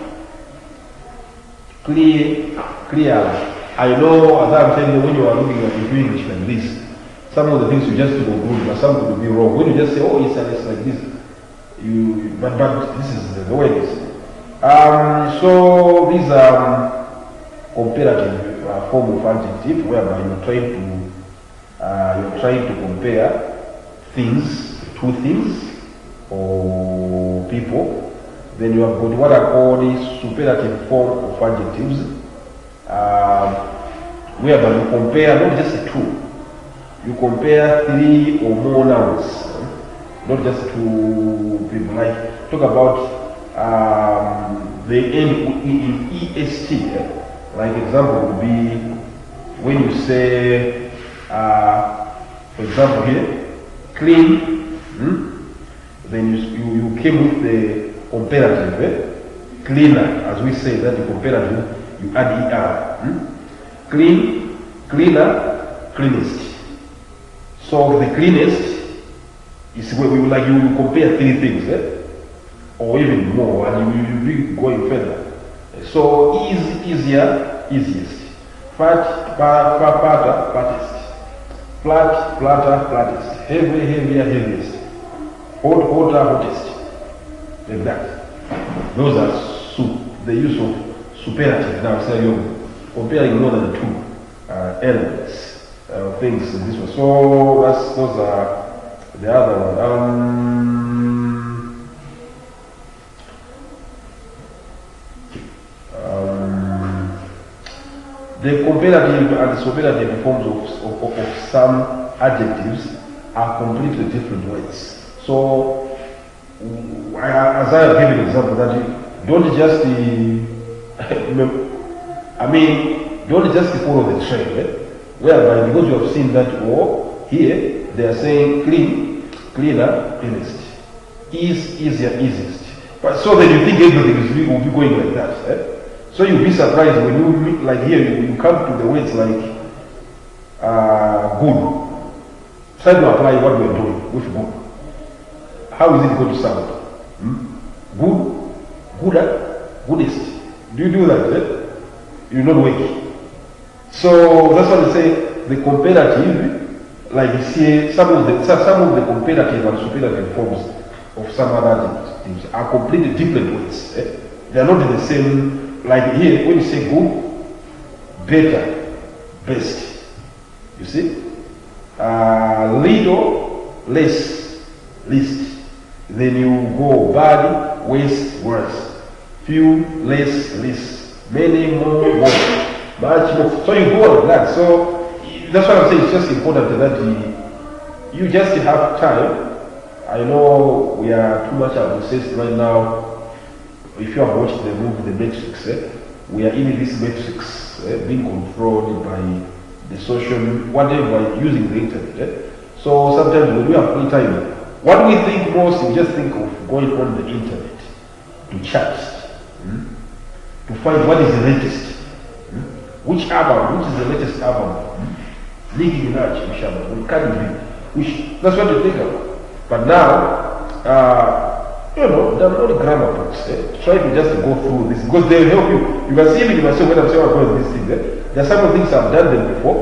Clear. I know, as I'm telling you, when you are looking at English like this, some of the things you just go good, but some could be wrong. When you just say, oh, it's like this, but this is the way it is. So these are comparative form of adjective, whereby you're trying to compare things, 2 things, or people. Then you have got what are called the superlative form of adjectives, whereby you compare not just 2, you compare 3 or more nouns, not just 2 people. Like talk about they end in est. Like example would be when you say, for example here, clean, then you came with the comparative, cleaner, as we say that the comparative, you add er. Clean, cleaner, cleanest. So the cleanest is where we would like you compare three things, or even more, and you will be going further. So easier, easiest. Fat, fatter, fattest. Flat, flatter, flattest. Heavy, heavier, heaviest. Hot, hotter, hottest. Like that. Those are the use of superlative. Now, say you're comparing more than two elements, things in this one. So those are the other one. The comparative and the superlative forms of some adjectives are completely different words. So, as I have given an example, that you don't just, don't just follow the trend, whereby because you have seen that, or here they are saying clean, cleaner, cleanest, easier, easiest. But so that you think everything will be going like that. So you'll be surprised when you meet, like here, you come to the words like good. Try to apply what we're doing with good. How is it going to sound? Good, gooder, goodest. Do you do that? You're not working. So that's why they say the comparative, like you see, some of the comparative and superlative forms of some other adjectives are completely different words. They are not in the same. Like here, when you say good, better, best. You see? Little, less, least. Then you go bad, worse, worse. Few, less, least. Many, more, more. Much more. So you go like that. So that's what I'm saying. It's just important that you just have time. I know we are too much obsessed right now. If you have watched the movie The Matrix, we are in this matrix being controlled by the social, whatever, using the internet. So sometimes when we have free time, what we think most, we just think of going on the internet to chat, to find what is the latest, which album, which is the latest album, Nicki Minaj, which album, Cardi B, that's what you think about. But now, they're not grammar books. Try to just go through this because they'll help you. You can see me myself when I'm saying about these things. There are some of the things I've done them before,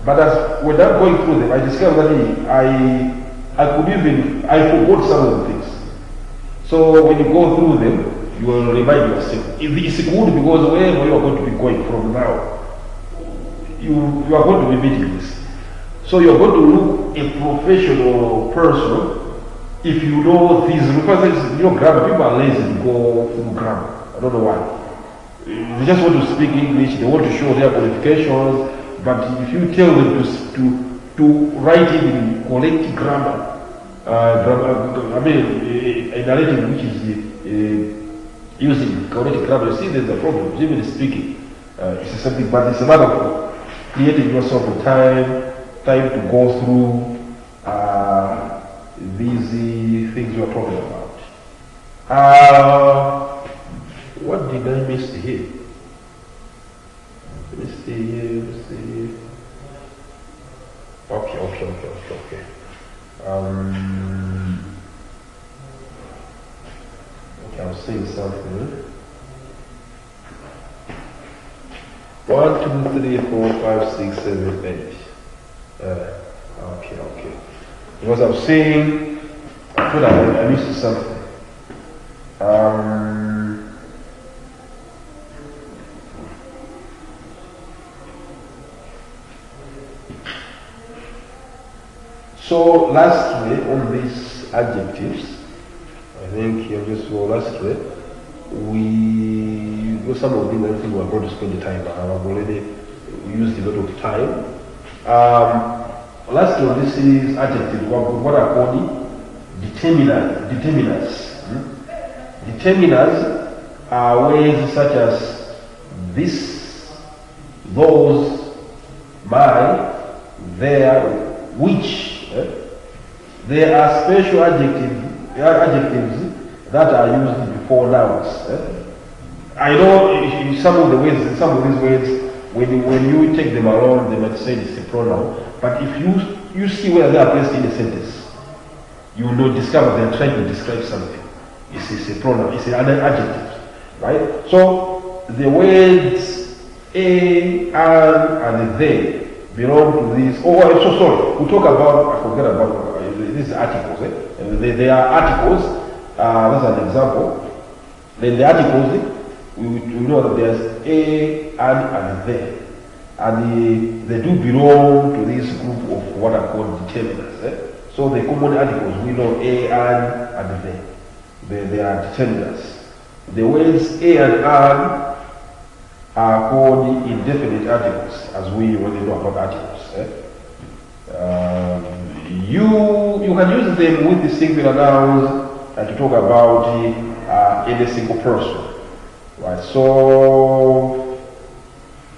but when I'm going through them, I discovered that I forgot some of the things. So when you go through them, you will remind yourself. It's good because wherever you are going to be going from now, you are going to be meeting this. So you're going to look a professional person. If you know these, because grammar, people are lazy to go through grammar. I don't know why. They just want to speak English, they want to show their qualifications, but if you tell them to write it in correct grammar, a narrative which is using correct grammar, you see there's a problem, even speaking. It's something, but it's a matter of creating yourself a time to go through these things we're talking about. What did I miss here? Let me see here, Okay. Okay, I was saying something. 1, 2, 3, 4, 5, 6, 7, 8. Okay. Because I was saying, I thought I missed something. So lastly, on these adjectives, I think lastly, some of the things I think we're going to spend the time. I've already used a lot of time. Lastly, this is adjectives, what are called determiners. Determiners are ways such as this, those, my, their, which. There are special adjectives that are used before nouns. I know in some of these words, when you take them alone, they might say it's a pronoun. But if you see where they are placed in a sentence, you will discover they're trying to describe something. It's a pronoun, it's an adjective, right? So the words a, an, and they belong to these. Oh, I'm so sorry. We talk about, I forget about these articles. They are articles. That's an example. Then the articles, we know that there's a, and they. And they do belong to this group of what are called determinants. So the common articles, we know a, and they. They are determinants. The words a and an are called indefinite articles, as we already know about articles. You can use them with the singular nouns to talk about any single person. Right? So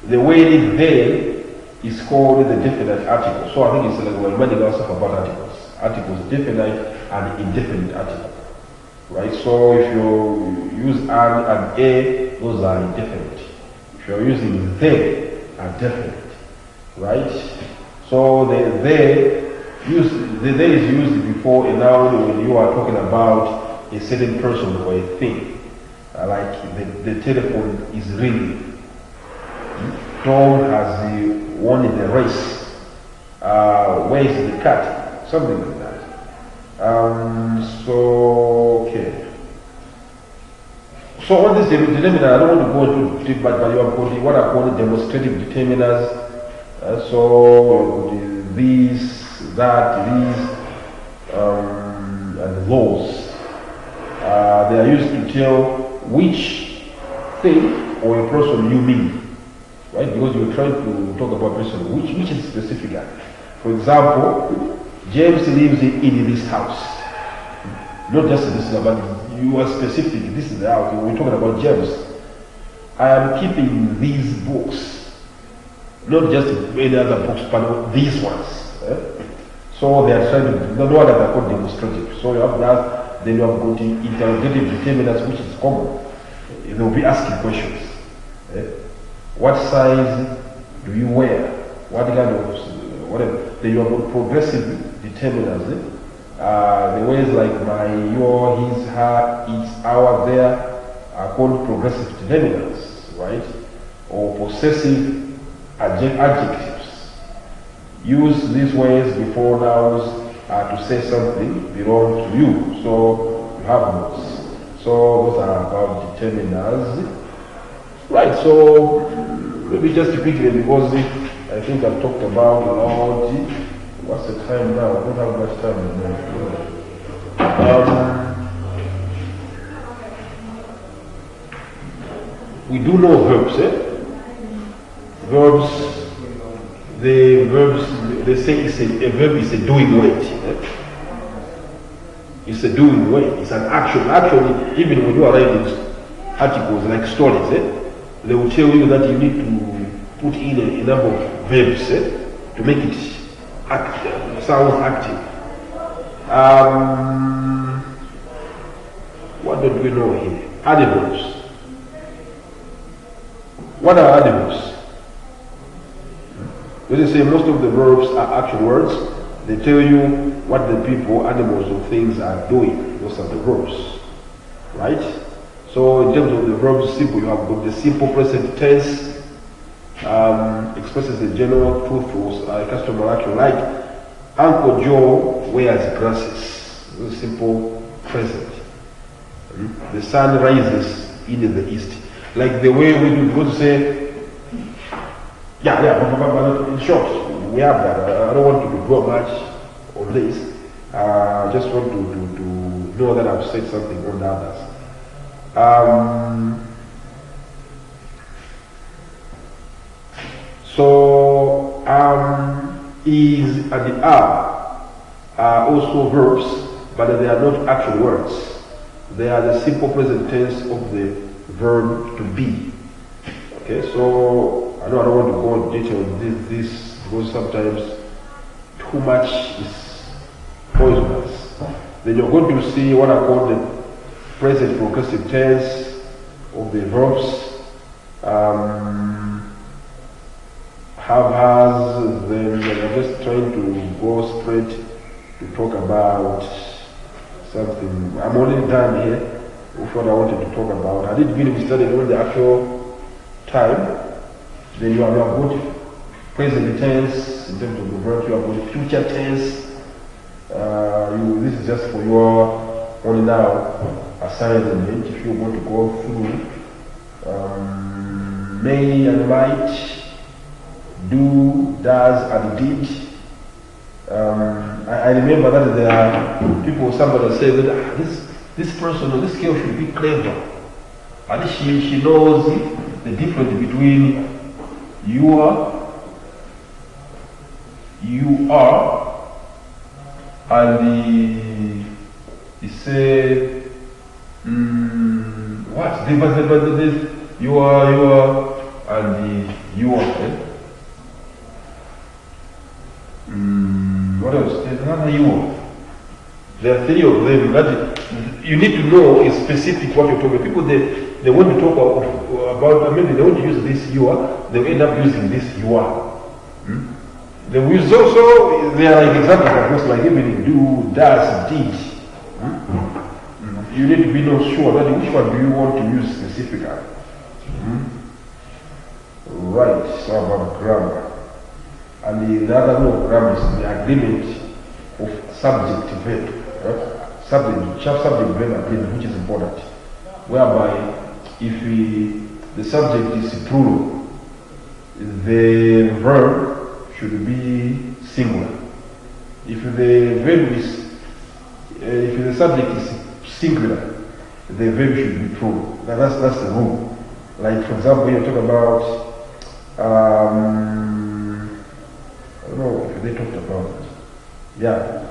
the word they is called the definite article. So I think it's like we're reminding ourselves about articles. Articles, definite and indefinite article. Right? So if you use an and a, those are indefinite. If you're using they, are definite. Right? So the they is used before a noun when you are talking about a certain person or a thing. Like the telephone is ringing. Tom has won in the race. Where is the cat? Something like that. Okay. So on this determiner, I don't want to go into deep, but you have got what I call the demonstrative determiners. So these, that, these, and those. They are used to tell which thing or a person you mean, right? Because you're trying to talk about a person, which is specific. For example, James lives in this house. Not just this, but you are specific. This is the house. We're talking about James. I am keeping these books, not just any other books, but these ones. So they are trying to, no other are called demonstrative. So you have that, then you have got interrogative determinants, which is common. They will be asking questions. What size do you wear? What kind of, whatever. Then you have got progressive determinants. The ways like my, your, his, her, its, our, their are called progressive determinants, right? Or possessive adjectives. Use these ways before nouns to say something belongs to you. So you have those. So those are about determiners. Right, so maybe just quickly, because I think I've talked about a lot. What's the time now? I don't have much time anymore. We do know verbs, Verbs, they say a verb is a doing weight. It's a doing weight, it's an action. Actually, even when you are writing articles like stories, they will tell you that you need to put in a number of verbs to make it sound active. What do we know here? Adverbs. What are adverbs? They say most of the verbs are action words. They tell you what the people, animals, or things are doing. Those are the verbs, right? So in terms of the verb simple, you have got the simple present tense, expresses the general truth or customer action, like Uncle Joe wears glasses. This is simple present. The sun rises in the east. Like the way we do, go to say, but in short, we have that. I don't want to draw much on this. I just want to know that I've said something on the others. Is and the are also verbs, but they are not actual words. They are the simple present tense of the verb to be. Okay, so I know I don't want to go into detail with this because sometimes too much is poisonous. Then you're going to see what I call the present progressive tense of the verbs. Have, has, then I'm just trying to go straight to talk about something. I'm already done here with what I wanted to talk about. I did really study all the actual time. Then you have got present tense in terms of the verb, you have got future tense. This is just for your only now assignment if you want to go through may and might, do, does, and did. I remember that there are people, somebody said that this person or this girl should be clever. And she knows the difference between you are, and the say, what? You are, and the you are. What else? There's another you are. There are three of them that you need to know is specific what you're talking about. People, they want to talk about, maybe they want to use this you are, they end up using this you are. They will use also, they are like examples of words like even do, does, did. You need to be not sure that which one do you want to use specifically. Right, so about grammar. And the other law of grammar is the agreement of subject verb. Subject verb agreement, which is important. Whereby if the subject is plural, the verb should be singular. If the verb is, if the subject is singular, the verb should be plural. Now that's the rule. Like for example, you talk about, I don't know if they talked about it. Yeah,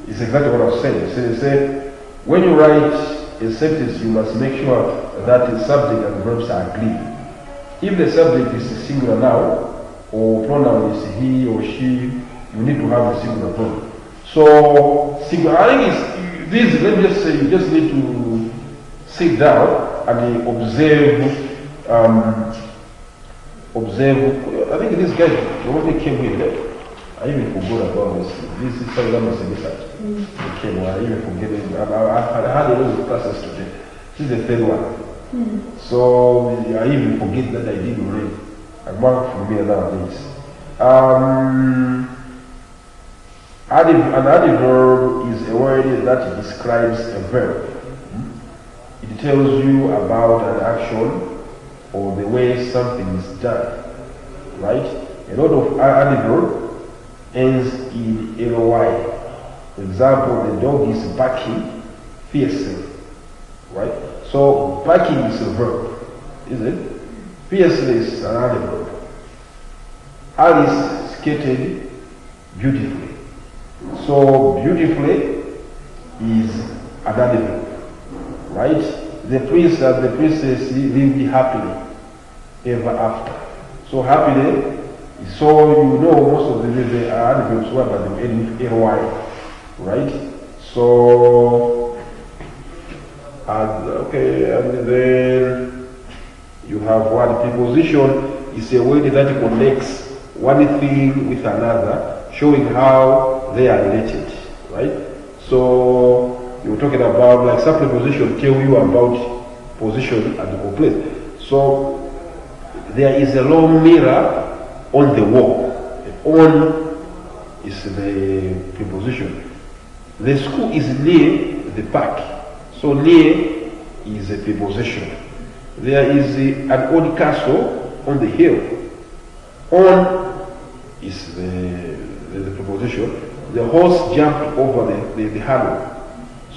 it's exactly what I was saying. So they say when you write a sentence, you must make sure that the subject and the verbs are agreed. If the subject is singular now, or pronoun is he or she, you need to have a singular pronoun. So, I think it's this. Let me just say, you just need to sit down and observe. I think this guy, when he came here, I even forgot about this. This is something that must be okay, I even forget it. I had a lot of classes today. This is the third one. So I even forget that I did already. And work for me nowadays. An adverb is a word that describes a verb. It tells you about an action or the way something is done. Right? A lot of adverb ends in ly. For example, the dog is barking fiercely. Right? So barking is a verb, is it? Fiercely is an adverb. Alice skated beautifully. So beautifully is an adverb, right? The prince and the princess lived happily ever after. So happily, so you know most of the adverbs were by the end with ly, right? So and then you have what preposition is a word that connects one thing with another, showing how they are related, right? So you're talking about, like some preposition tell you about position and the place. So there is a long mirror on the wall. On is the preposition. The school is near the park. So near is a preposition. There is an old castle on the hill. On is the preposition. The horse jumped over the hurdle.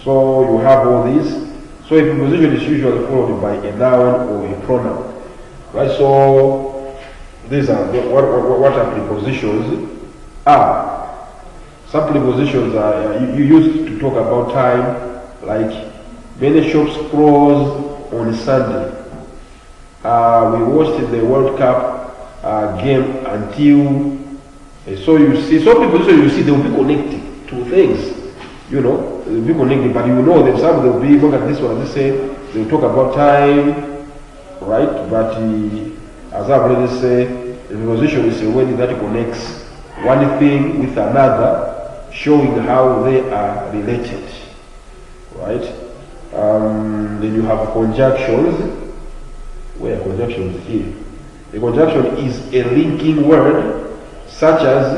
So you have all these. So a preposition is usually followed by a noun or a pronoun. Right? So these are what are prepositions are. Some prepositions are you use to talk about time, like many shops close on Sunday. We watched the World Cup game until. So you see, some people, so you see, they will be connected to things. You know, they'll be connected, but you know that some they'll be, look at this one, they say, they'll talk about time, right? But as I've already said, the preposition is a word that connects one thing with another, showing how they are related, right? Then you have conjunctions. Where are conjunctions here? A conjunction is a linking word such as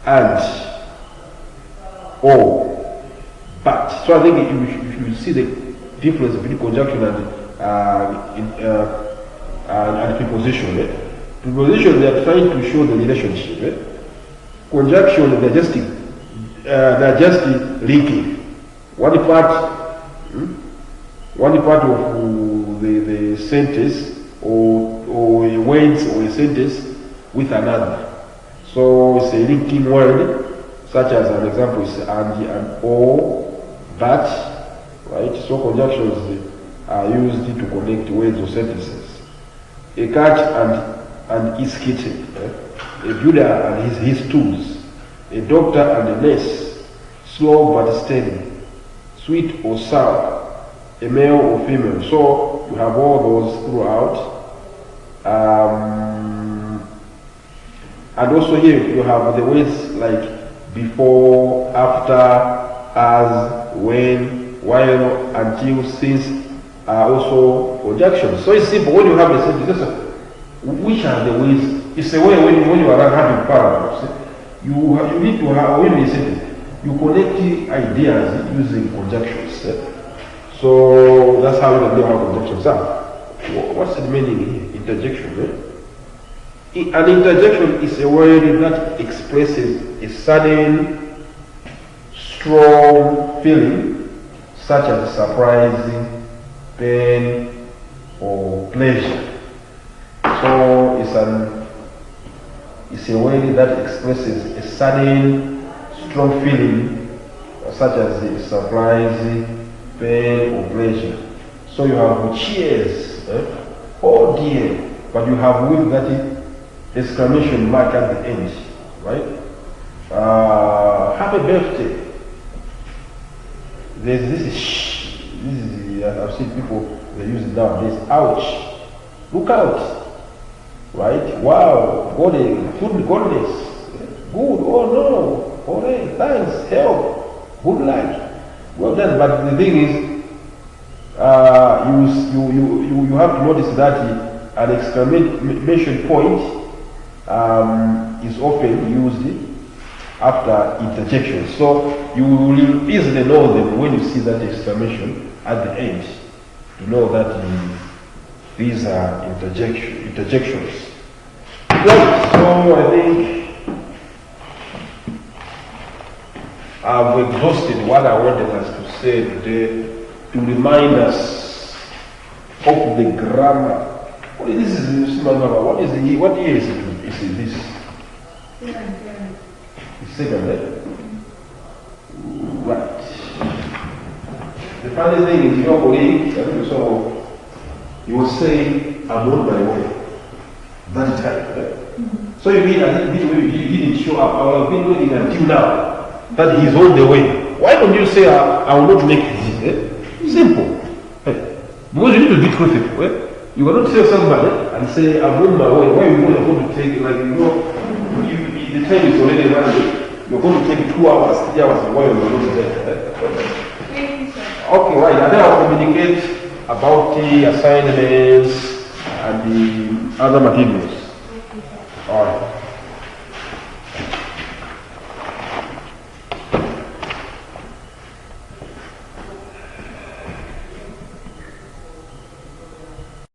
and, or, but. So I think if you see the difference between conjunction and preposition. Preposition, they are trying to show the relationship. Conjunction, they're just linking one part of the sentence or a words or a sentence with another. So it's a linking word, such as an example is and or, but, right? So conjunctions are used to connect words or sentences. A cat and his kitten, a builder and his tools, a doctor and a nurse, slow but steady, sweet or sour, a male or female. So you have all those throughout. And also here you have the words like before, after, as, when, while, until, since are also conjunctions. So it's simple. When you have a sentence, which are the ways? It's a way when you are having paragraphs. You need to have, when you say you connect ideas using conjunctions. So that's how you know how conjunctions are. What's the meaning here? Interjection. An interjection is a word that expresses a sudden, strong feeling, such as surprise, pain, or pleasure. So it's a word that expresses a sudden, strong feeling, such as surprise, pain, or pleasure. So you have cheers, oh dear, but you have with that exclamation mark at the end, right? Happy birthday. This is I've seen people they use it nowadays. Ouch! Look out! Right? Wow! Goodness! Good! Oh no! Hooray! Thanks! Help! Good luck! Well done. But the thing is, you have to notice that an exclamation point is often used after interjection. So you will easily know them when you see that exclamation at the end. You know that these are interjections. Right, so I think I've exhausted what I wanted us to say today to remind us of the grammar. What is this? What year is it? Is this? It's second, right? Right. The funny thing is, your colleague, you will say, I'm on my way. That time, right? So you mean, he didn't show up. I have been waiting until now that he's on the way. Why don't you say, I will not make it? Simple. Because you need to be truthful. You cannot tell somebody and say, I'm on my way. Why are you going to take it? Like, the time is already running. You're going to take 2 hours, 3 hours, why are you going to there? Okay, right. And then I'll communicate about the assignments and the other materials.